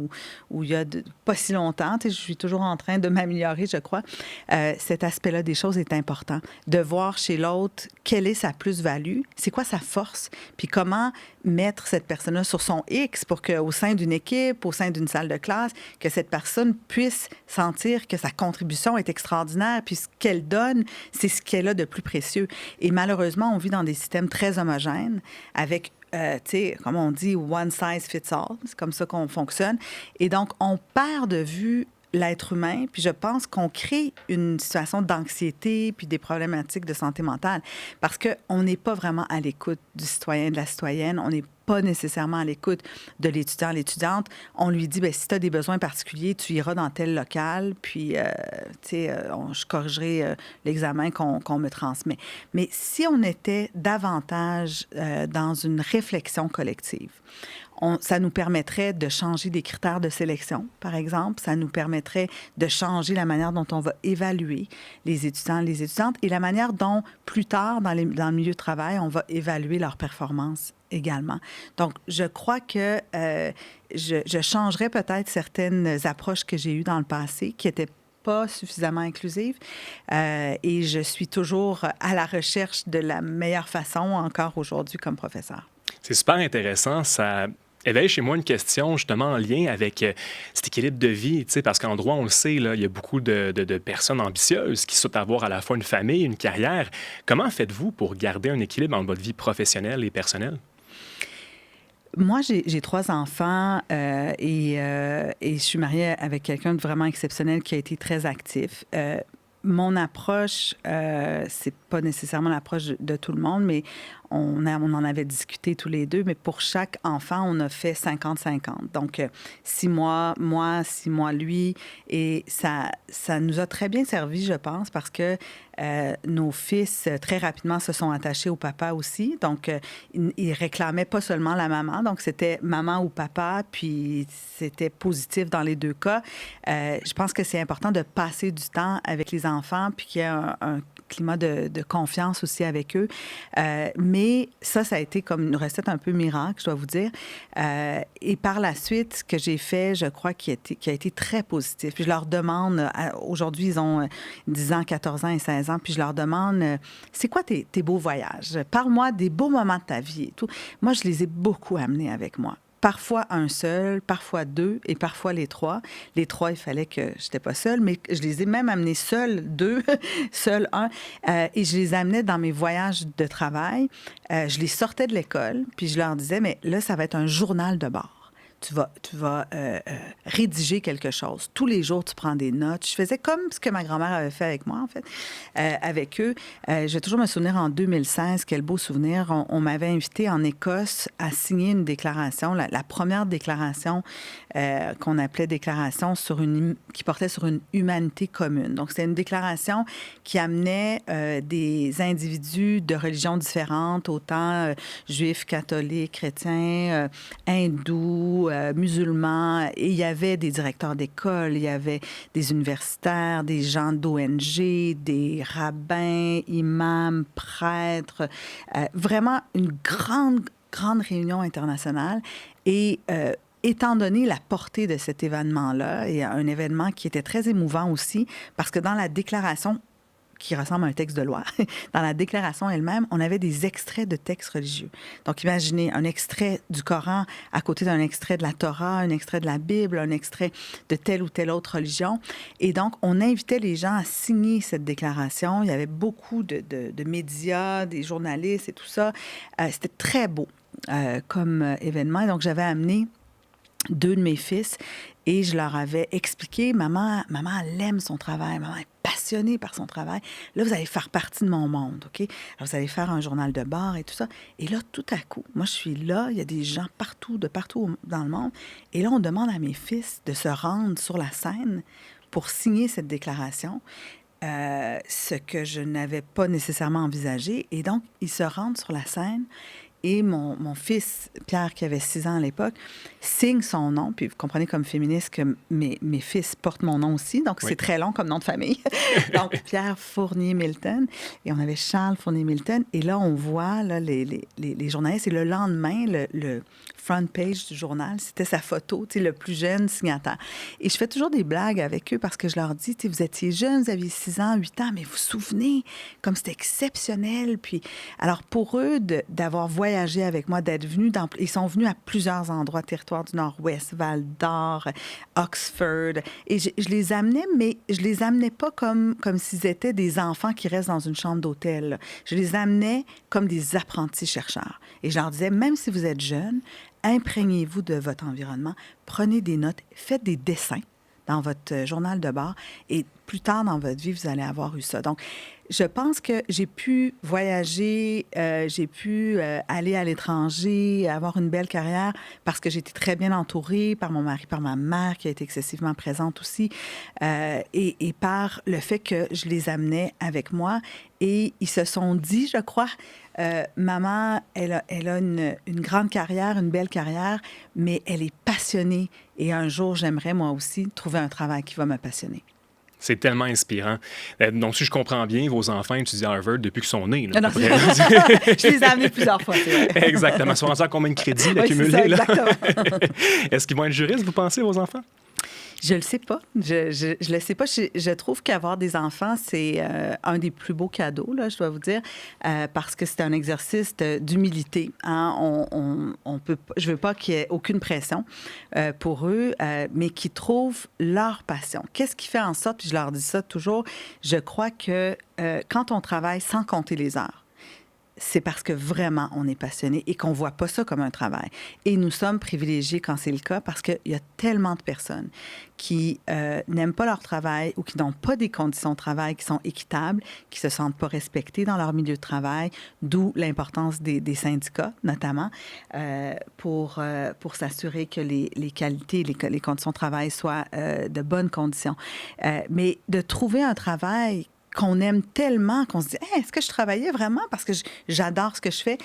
ou il y a pas si longtemps. Je suis toujours en train de m'améliorer, je crois. Cet aspect-là des choses est important. De voir chez l'autre quelle est sa plus-value, c'est quoi sa force, puis comment mettre cette personne-là sur son X pour qu'au sein d'une équipe, au sein d'une salle de classe, que cette personne puisse sentir que sa contribution est extraordinaire, puis ce qu'elle donne, c'est ce qu'elle a de plus précieux. Et malheureusement, on vit dans des systèmes très homogènes avec, tu sais, comme on dit, one size fits all. C'est comme ça qu'on fonctionne. Et donc, on perd de vue l'être humain, puis je pense qu'on crée une situation d'anxiété puis des problématiques de santé mentale parce qu'on n'est pas vraiment à l'écoute du citoyen, de la citoyenne. On n'est pas nécessairement à l'écoute de l'étudiant, l'étudiante. On lui dit, bien, si tu as des besoins particuliers, tu iras dans tel local, puis, tu sais, je corrigerai l'examen qu'on me transmet. Mais si on était davantage dans une réflexion collective, ça nous permettrait de changer des critères de sélection, par exemple. Ça nous permettrait de changer la manière dont on va évaluer les étudiants, les étudiantes et la manière dont, plus tard, dans le milieu de travail, on va évaluer leur performance également. Donc, je crois que je changerais peut-être certaines approches que j'ai eues dans le passé qui étaient pas suffisamment inclusive. Et je suis toujours à la recherche de la meilleure façon encore aujourd'hui comme professeur. C'est super intéressant. Ça éveille chez moi une question justement en lien avec cet équilibre de vie, parce qu'en droit, on le sait, là, il y a beaucoup de personnes ambitieuses qui souhaitent avoir à la fois une famille, une carrière. Comment faites-vous pour garder un équilibre entre votre vie professionnelle et personnelle? Moi, j'ai 3 enfants et je suis mariée avec quelqu'un de vraiment exceptionnel qui a été très actif. Mon approche, c'est pas nécessairement l'approche de tout le monde, mais on en avait discuté tous les deux, mais pour chaque enfant, on a fait 50-50. Donc, 6 mois, moi, 6 mois, lui. Et ça nous a très bien servi, je pense, parce que nos fils, très rapidement, se sont attachés au papa aussi. Donc, ils réclamaient pas seulement la maman. Donc, c'était maman ou papa, puis c'était positif dans les deux cas. Je pense que c'est important de passer du temps avec les enfants, puis qu'il y ait un climat de confiance aussi avec eux. Mais ça a été comme une recette un peu miracle, je dois vous dire. Et par la suite, ce que j'ai fait, je crois, qui a été très positif. Puis je leur demande, aujourd'hui, ils ont 10 ans, 14 ans et 16 ans, puis je leur demande, c'est quoi tes beaux voyages? Parle-moi des beaux moments de ta vie et tout. Moi, je les ai beaucoup amenés avec moi. Parfois un seul, parfois 2 et parfois les 3. Les 3, il fallait que je n'étais pas seule, mais je les ai même amenés seuls 2, seul 1. Et je les amenais dans mes voyages de travail. Je les sortais de l'école, puis je leur disais, mais là, ça va être un journal de bord. Tu vas rédiger quelque chose. Tous les jours, tu prends des notes. Je faisais comme ce que ma grand-mère avait fait avec moi, en fait, avec eux. Je vais toujours me souvenir, en 2016, quel beau souvenir, on m'avait invité en Écosse à signer une déclaration, la première déclaration qu'on appelait déclaration qui portait sur une humanité commune. Donc, c'était une déclaration qui amenait des individus de religions différentes, autant juifs, catholiques, chrétiens, hindous, musulmans, et il y avait des directeurs d'école, il y avait des universitaires, des gens d'ONG, des rabbins, imams, prêtres, vraiment une grande réunion internationale. Et étant donné la portée de cet événement-là, et un événement qui était très émouvant aussi, parce que dans la déclaration, qui ressemble à un texte de loi. Dans la déclaration elle-même, on avait des extraits de textes religieux. Donc, imaginez un extrait du Coran à côté d'un extrait de la Torah, un extrait de la Bible, un extrait de telle ou telle autre religion. Et donc, on invitait les gens à signer cette déclaration. Il y avait beaucoup de médias, des journalistes et tout ça. C'était très beau comme événement. Et donc, j'avais amené 2 de mes fils et je leur avais expliqué, maman, elle aime son travail, maman est passionnée par son travail. Là, vous allez faire partie de mon monde, OK? Alors, vous allez faire un journal de bord et tout ça. Et là, tout à coup, moi, je suis là, il y a des gens de partout dans le monde. Et là, on demande à mes fils de se rendre sur la scène pour signer cette déclaration, ce que je n'avais pas nécessairement envisagé. Et donc, ils se rendent sur la scène et mon fils, Pierre, qui avait 6 ans à l'époque, signe son nom. Puis vous comprenez comme féministe que mes fils portent mon nom aussi. Donc, c'est très long comme nom de famille. Donc, Pierre Fournier-Milton. Et on avait Charles Fournier-Milton. Et là, on voit là, les journalistes. Et le lendemain, le front page du journal, c'était sa photo, le plus jeune signataire. Et je fais toujours des blagues avec eux parce que je leur dis, vous étiez jeunes, vous aviez 6 ans, 8 ans, mais vous vous souvenez, comme c'était exceptionnel. Puis, alors, pour eux, d'avoir voyagé avec moi, d'être venus ils sont venus à plusieurs endroits, territoire du Nord-Ouest, Val-d'Or, Oxford. Et je les amenais, mais je les amenais pas comme s'ils étaient des enfants qui restent dans une chambre d'hôtel. Je les amenais comme des apprentis chercheurs. Et je leur disais, même si vous êtes jeunes, imprégnez-vous de votre environnement, prenez des notes, faites des dessins dans votre journal de bord et plus tard dans votre vie, vous allez avoir eu ça. Donc, je pense que j'ai pu voyager, j'ai pu aller à l'étranger, avoir une belle carrière parce que j'étais très bien entourée par mon mari, par ma mère qui a été excessivement présente aussi et par le fait que je les amenais avec moi et ils se sont dit, je crois, maman, elle a une grande carrière, une belle carrière, mais elle est passionnée et un jour, j'aimerais moi aussi trouver un travail qui va me passionner. C'est tellement inspirant. Donc, si je comprends bien, vos enfants étudient à Harvard depuis qu'ils sont nés. Là, non, je les ai amenés plusieurs fois, c'est vrai. Exactement. Ils sont rendus à combien de crédits oui, accumulés? C'est ça, exactement. Est-ce qu'ils vont être juristes, vous pensez, vos enfants? Je le sais pas. Je le sais pas. Je trouve qu'avoir des enfants, c'est un des plus beaux cadeaux, là, je dois vous dire, parce que c'est un exercice d'humilité. Hein? On peut, je veux pas qu'il y ait aucune pression pour eux, mais qu'ils trouvent leur passion. Qu'est-ce qui fait en sorte, puis je leur dis ça toujours, je crois que quand on travaille sans compter les heures, c'est parce que vraiment, on est passionné et qu'on ne voit pas ça comme un travail. Et nous sommes privilégiés quand c'est le cas parce qu'il y a tellement de personnes qui n'aiment pas leur travail ou qui n'ont pas des conditions de travail qui sont équitables, qui ne se sentent pas respectées dans leur milieu de travail, d'où l'importance des syndicats, notamment, pour s'assurer que les qualités, les conditions de travail soient de bonnes conditions. Mais de trouver un travail qu'on aime tellement qu'on se dit hey, « Est-ce que je travaillais vraiment? » Parce que j'adore ce que je fais.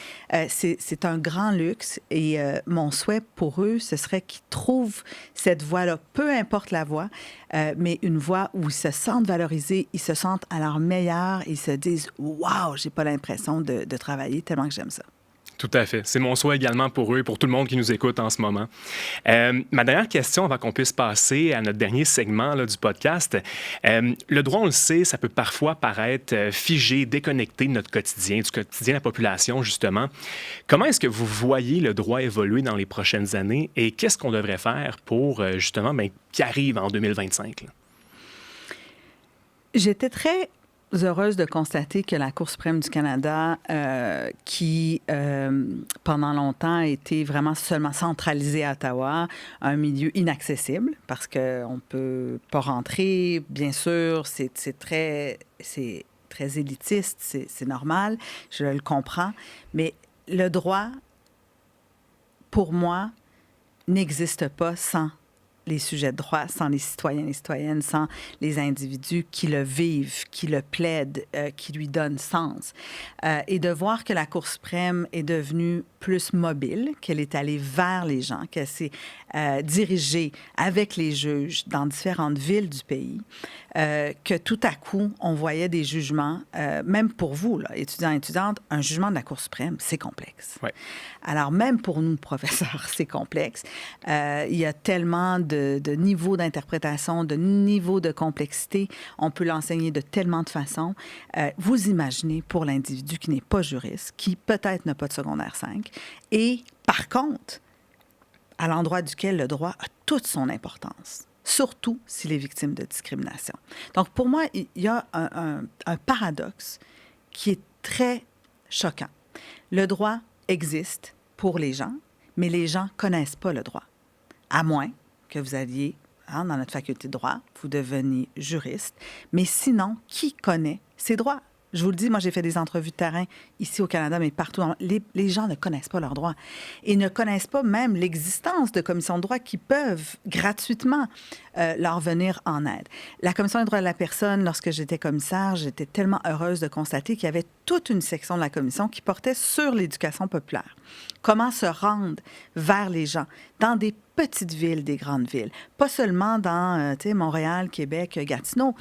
C'est un grand luxe et mon souhait pour eux, ce serait qu'ils trouvent cette voie-là, peu importe la voie, mais une voie où ils se sentent valorisés, ils se sentent à leur meilleur, ils se disent « Wow, j'ai pas l'impression de travailler tellement que j'aime ça. » Tout à fait. C'est mon souhait également pour eux et pour tout le monde qui nous écoute en ce moment. Ma dernière question, avant qu'on puisse passer à notre dernier segment là, du podcast. Le droit, on le sait, ça peut parfois paraître figé, déconnecté de notre quotidien, du quotidien de la population, justement. Comment est-ce que vous voyez le droit évoluer dans les prochaines années et qu'est-ce qu'on devrait faire pour, justement, qui arrive en 2025? Là? J'étais très heureuse de constater que la Cour suprême du Canada, qui pendant longtemps a été vraiment seulement centralisée à Ottawa, un milieu inaccessible parce qu'on ne peut pas rentrer, bien sûr, c'est très élitiste, c'est normal, je le comprends, mais le droit, pour moi, n'existe pas sans les sujets de droit, sans les citoyens et les citoyennes, sans les individus qui le vivent, qui le plaident, qui lui donnent sens. Et de voir que la Cour suprême est devenue plus mobile, qu'elle est allée vers les gens, qu'elle s'est dirigée avec les juges dans différentes villes du pays, que tout à coup, on voyait des jugements, même pour vous, là, étudiants et étudiantes, un jugement de la Cour suprême, c'est complexe. Ouais. Alors, même pour nous, professeurs, c'est complexe. Il y a tellement de niveaux d'interprétation, de niveaux de complexité. On peut l'enseigner de tellement de façons. Vous imaginez pour l'individu qui n'est pas juriste, qui peut-être n'a pas de secondaire 5, et par contre, à l'endroit duquel le droit a toute son importance, surtout s'il est victime de discrimination. Donc, pour moi, il y a un paradoxe qui est très choquant. Le droit existe pour les gens, mais les gens ne connaissent pas le droit. À moins que vous alliez dans notre faculté de droit, vous deveniez juriste. Mais sinon, qui connaît ses droits? Je vous le dis, moi, j'ai fait des entrevues de terrain ici au Canada, mais partout. Les gens ne connaissent pas leurs droits et ne connaissent pas même l'existence de commissions de droit qui peuvent gratuitement leur venir en aide. La Commission des droits de la personne, lorsque j'étais commissaire, j'étais tellement heureuse de constater qu'il y avait toute une section de la commission qui portait sur l'éducation populaire. Comment se rendre vers les gens dans des petites villes, des grandes villes. Pas seulement dans Montréal, Québec, Gatineau,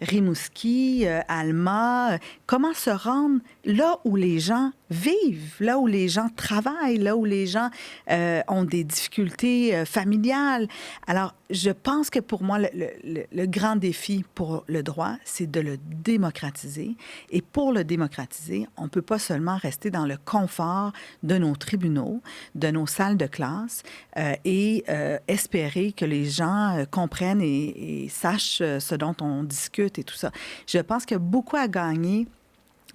Rimouski, Alma. Comment se rendre là où les gens vivent, là où les gens travaillent, là où les gens ont des difficultés familiales. Alors, je pense que pour moi, le grand défi pour le droit, c'est de le démocratiser. Et pour le démocratiser, on ne peut pas seulement rester dans le confort de nos tribunaux, de nos salles de classe et espérer que les gens comprennent et sachent ce dont on discute et tout ça. Je pense qu'il y a beaucoup à gagner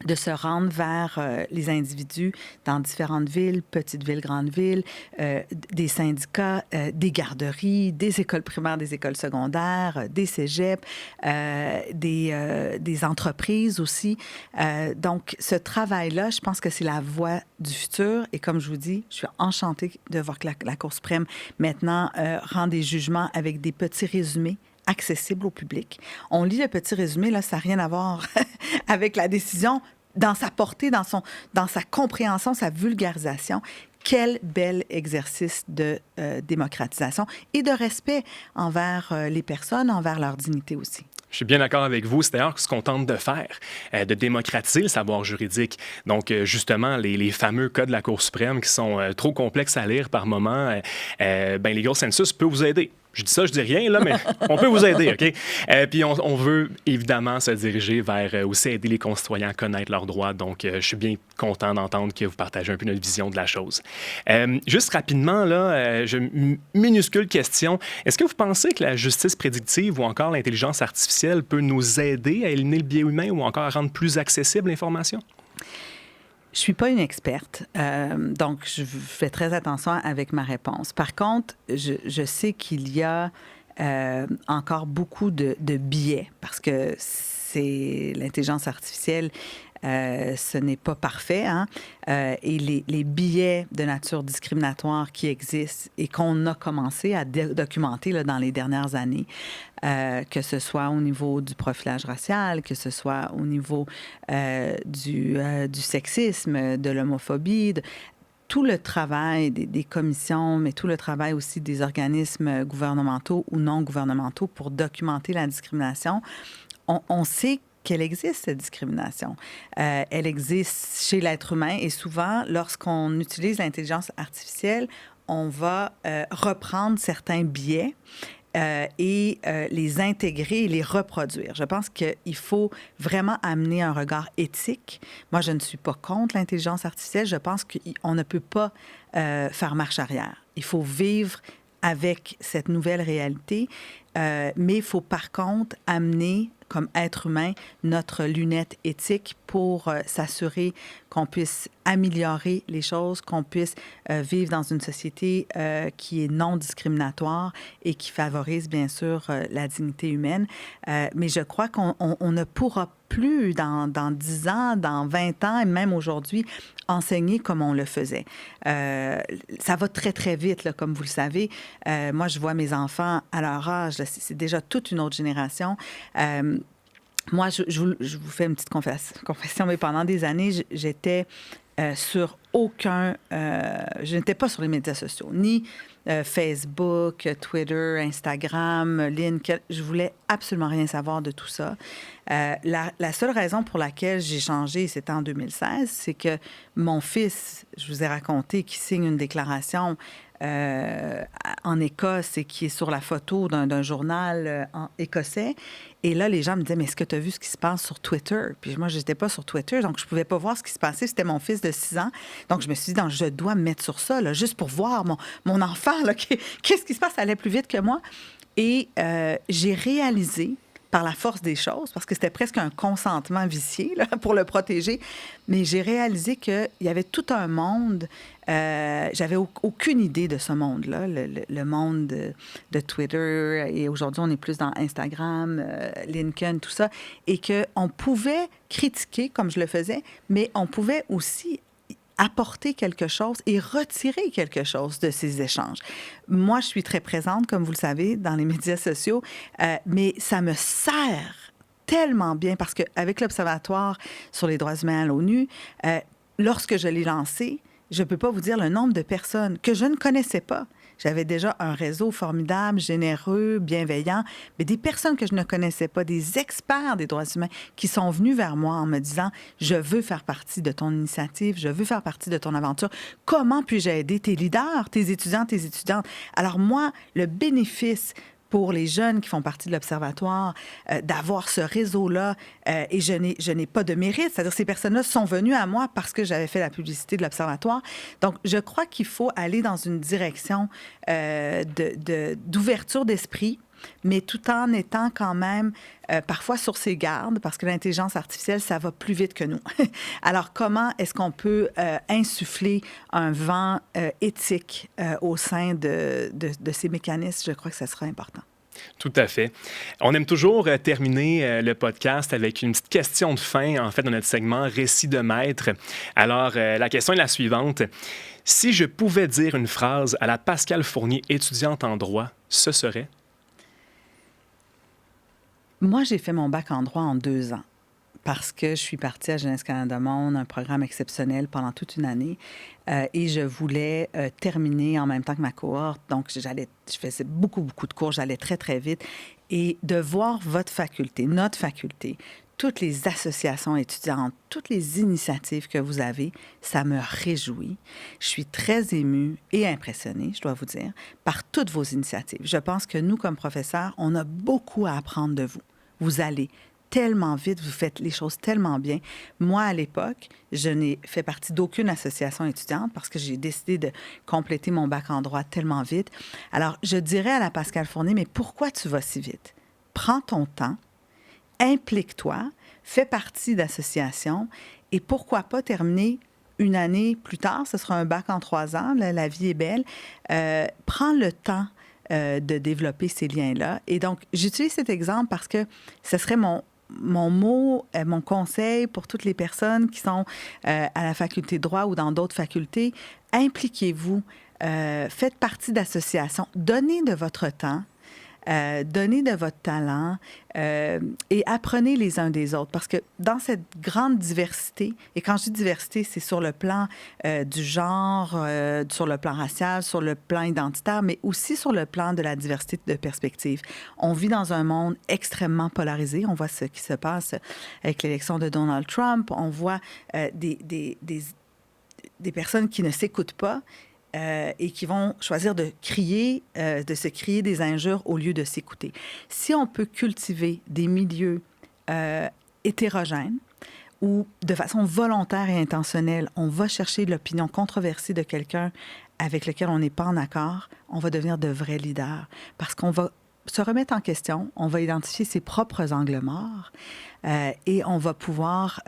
de se rendre vers les individus dans différentes villes, petites villes, grandes villes, des syndicats, des garderies, des écoles primaires, des écoles secondaires, des cégeps, des entreprises aussi. Donc, ce travail-là, je pense que c'est la voie du futur. Et comme je vous dis, je suis enchantée de voir que la Cour suprême, maintenant, rend des jugements avec des petits résumés accessible au public. On lit le petit résumé, là, ça n'a rien à voir avec la décision dans sa portée, dans sa compréhension, sa vulgarisation. Quel bel exercice de démocratisation et de respect envers les personnes, envers leur dignité aussi. Je suis bien d'accord avec vous. C'est d'ailleurs ce qu'on tente de faire, de démocratiser le savoir juridique. Donc, justement, les fameux cas de la Cour suprême qui sont trop complexes à lire par moment, ben, Legal Census peut vous aider. Je dis ça, je dis rien, là, mais on peut vous aider, OK? Puis on veut évidemment se diriger vers aussi aider les concitoyens à connaître leurs droits. Donc, je suis bien content d'entendre que vous partagez un peu notre vision de la chose. Juste rapidement, là, minuscule question. Est-ce que vous pensez que la justice prédictive ou encore l'intelligence artificielle peut nous aider à éliminer le biais humain ou encore à rendre plus accessible l'information? Je ne suis pas une experte, donc je fais très attention avec ma réponse. Par contre, je sais qu'il y a encore beaucoup de biais parce que c'est l'intelligence artificielle. Ce n'est pas parfait, hein? Et les biais de nature discriminatoire qui existent et qu'on a commencé à documenter là, dans les dernières années, que ce soit au niveau du profilage racial, que ce soit au niveau du sexisme, de l'homophobie, tout le travail des commissions, mais tout le travail aussi des organismes gouvernementaux ou non gouvernementaux pour documenter la discrimination, on sait qu'elle existe, cette discrimination. Elle existe chez l'être humain et souvent, lorsqu'on utilise l'intelligence artificielle, on va reprendre certains biais et les intégrer et les reproduire. Je pense qu'il faut vraiment amener un regard éthique. Moi, je ne suis pas contre l'intelligence artificielle. Je pense qu'on ne peut pas faire marche arrière. Il faut vivre avec cette nouvelle réalité, mais il faut par contre amener comme être humain, notre lunette éthique pour s'assurer qu'on puisse améliorer les choses, qu'on puisse vivre dans une société qui est non discriminatoire et qui favorise, bien sûr, la dignité humaine. Mais je crois qu'on ne pourra plus, dans 10 ans, dans 20 ans, et même aujourd'hui, enseigner comme on le faisait. Ça va très, très vite, là, comme vous le savez. Moi, je vois mes enfants à leur âge, là, c'est déjà toute une autre génération. Moi, je vous fais une petite confession, mais pendant des années, j'étais sur aucun... je n'étais pas sur les médias sociaux, ni Facebook, Twitter, Instagram, LinkedIn. Je voulais absolument rien savoir de tout ça. La seule raison pour laquelle j'ai changé, c'était en 2016, c'est que mon fils, je vous ai raconté, qui signe une déclaration en Écosse et qui est sur la photo d'un journal écossais. Et là, les gens me disaient, mais est-ce que tu as vu ce qui se passe sur Twitter? Puis moi, je n'étais pas sur Twitter, donc je ne pouvais pas voir ce qui se passait. C'était mon fils de 6 ans. Donc, je me suis dit, je dois me mettre sur ça, là, juste pour voir mon enfant. Là, qu'est-ce qui se passe? Ça allait plus vite que moi. Et j'ai réalisé par la force des choses, parce que c'était presque un consentement vicié là, pour le protéger. Mais j'ai réalisé qu'il y avait tout un monde. J'avais aucune idée de ce monde-là, le monde de Twitter. Et aujourd'hui, on est plus dans Instagram, LinkedIn, tout ça. Et qu'on pouvait critiquer, comme je le faisais, mais on pouvait aussi apporter quelque chose et retirer quelque chose de ces échanges. Moi, je suis très présente, comme vous le savez, dans les médias sociaux, mais ça me sert tellement bien parce qu'avec l'Observatoire sur les droits humains à l'ONU, lorsque je l'ai lancé, je ne peux pas vous dire le nombre de personnes que je ne connaissais pas. J'avais déjà un réseau formidable, généreux, bienveillant, mais des personnes que je ne connaissais pas, des experts des droits humains qui sont venus vers moi en me disant « Je veux faire partie de ton initiative, je veux faire partie de ton aventure. Comment puis-je aider tes leaders, tes étudiants, tes étudiantes? » Alors moi, le bénéfice pour les jeunes qui font partie de l'Observatoire, d'avoir ce réseau-là, et je n'ai pas de mérite. C'est-à-dire ces personnes-là sont venues à moi parce que j'avais fait la publicité de l'Observatoire. Donc, je crois qu'il faut aller dans une direction d'ouverture d'esprit, mais tout en étant quand même parfois sur ses gardes, parce que l'intelligence artificielle, ça va plus vite que nous. Alors, comment est-ce qu'on peut insuffler un vent éthique au sein de ces mécanismes? Je crois que ça sera important. Tout à fait. On aime toujours terminer le podcast avec une petite question de fin, en fait, dans notre segment Récit de maître. Alors, la question est la suivante. Si je pouvais dire une phrase à la Pascale Fournier, étudiante en droit, ce serait? Moi, j'ai fait mon bac en droit en 2 ans parce que je suis partie à Jeunesse Canada Monde, un programme exceptionnel pendant toute une année, et je voulais terminer en même temps que ma cohorte. Donc, je faisais beaucoup de cours, j'allais très, très vite. Et de voir votre faculté, notre faculté, toutes les associations étudiantes, toutes les initiatives que vous avez, ça me réjouit. Je suis très émue et impressionnée, je dois vous dire, par toutes vos initiatives. Je pense que nous, comme professeurs, on a beaucoup à apprendre de vous. Vous allez tellement vite, vous faites les choses tellement bien. Moi, à l'époque, je n'ai fait partie d'aucune association étudiante parce que j'ai décidé de compléter mon bac en droit tellement vite. Alors, je dirais à la Pascale Fournier, mais pourquoi tu vas si vite? Prends ton temps, implique-toi, fais partie d'associations et pourquoi pas terminer une année plus tard, ce sera un bac en 3 ans, la vie est belle. Prends le temps de développer ces liens-là. Et donc, j'utilise cet exemple parce que ce serait mon mot, mon conseil pour toutes les personnes qui sont à la faculté de droit ou dans d'autres facultés. Impliquez-vous, faites partie d'associations, donnez de votre temps, donnez de votre talent et apprenez les uns des autres. Parce que dans cette grande diversité, et quand je dis diversité, c'est sur le plan du genre, sur le plan racial, sur le plan identitaire, mais aussi sur le plan de la diversité de perspectives. On vit dans un monde extrêmement polarisé. On voit ce qui se passe avec l'élection de Donald Trump. On voit des personnes qui ne s'écoutent pas et qui vont choisir de crier, de se crier des injures au lieu de s'écouter. Si on peut cultiver des milieux hétérogènes où, de façon volontaire et intentionnelle, on va chercher l'opinion controversée de quelqu'un avec lequel on n'est pas en accord, on va devenir de vrais leaders parce qu'on va se remettre en question, on va identifier ses propres angles morts et on va pouvoir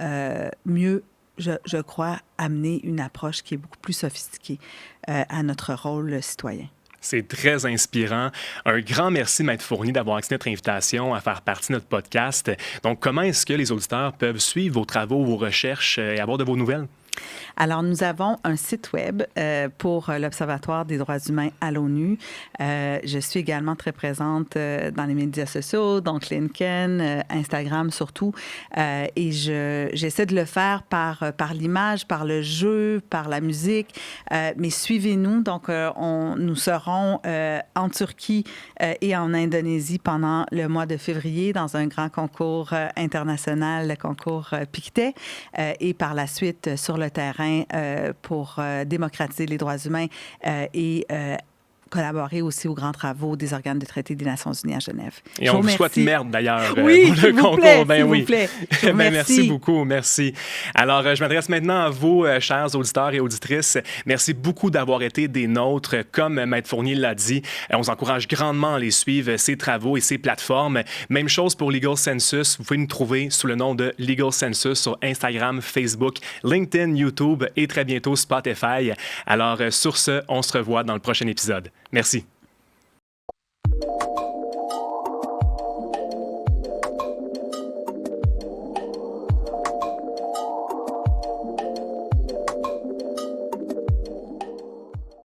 mieux je crois, amener une approche qui est beaucoup plus sophistiquée à notre rôle citoyen. C'est très inspirant. Un grand merci, Maître Fournier, d'avoir accepté notre invitation à faire partie de notre podcast. Donc, comment est-ce que les auditeurs peuvent suivre vos travaux, vos recherches et avoir de vos nouvelles? Alors, nous avons un site web pour l'Observatoire des droits humains à l'ONU. Je suis également très présente dans les médias sociaux, donc LinkedIn, Instagram surtout. Et j'essaie de le faire par l'image, par le jeu, par la musique. Mais suivez-nous. Donc, nous serons en Turquie et en Indonésie pendant le mois de février dans un grand concours international, le concours Pictet. Et par la suite, sur le terrain pour démocratiser les droits humains et collaborer aussi aux grands travaux des organes de traité des Nations Unies à Genève. Et on vous souhaite merde, d'ailleurs, oui, pour le concours. S'il vous plaît. Merci beaucoup, merci. Alors, je m'adresse maintenant à vous, chers auditeurs et auditrices. Merci beaucoup d'avoir été des nôtres. Comme Maître Fournier l'a dit, on vous encourage grandement à les suivre, ses travaux et ses plateformes. Même chose pour Legal Census. Vous pouvez nous trouver sous le nom de Legal Census sur Instagram, Facebook, LinkedIn, YouTube et très bientôt Spotify. Alors, sur ce, on se revoit dans le prochain épisode. Merci.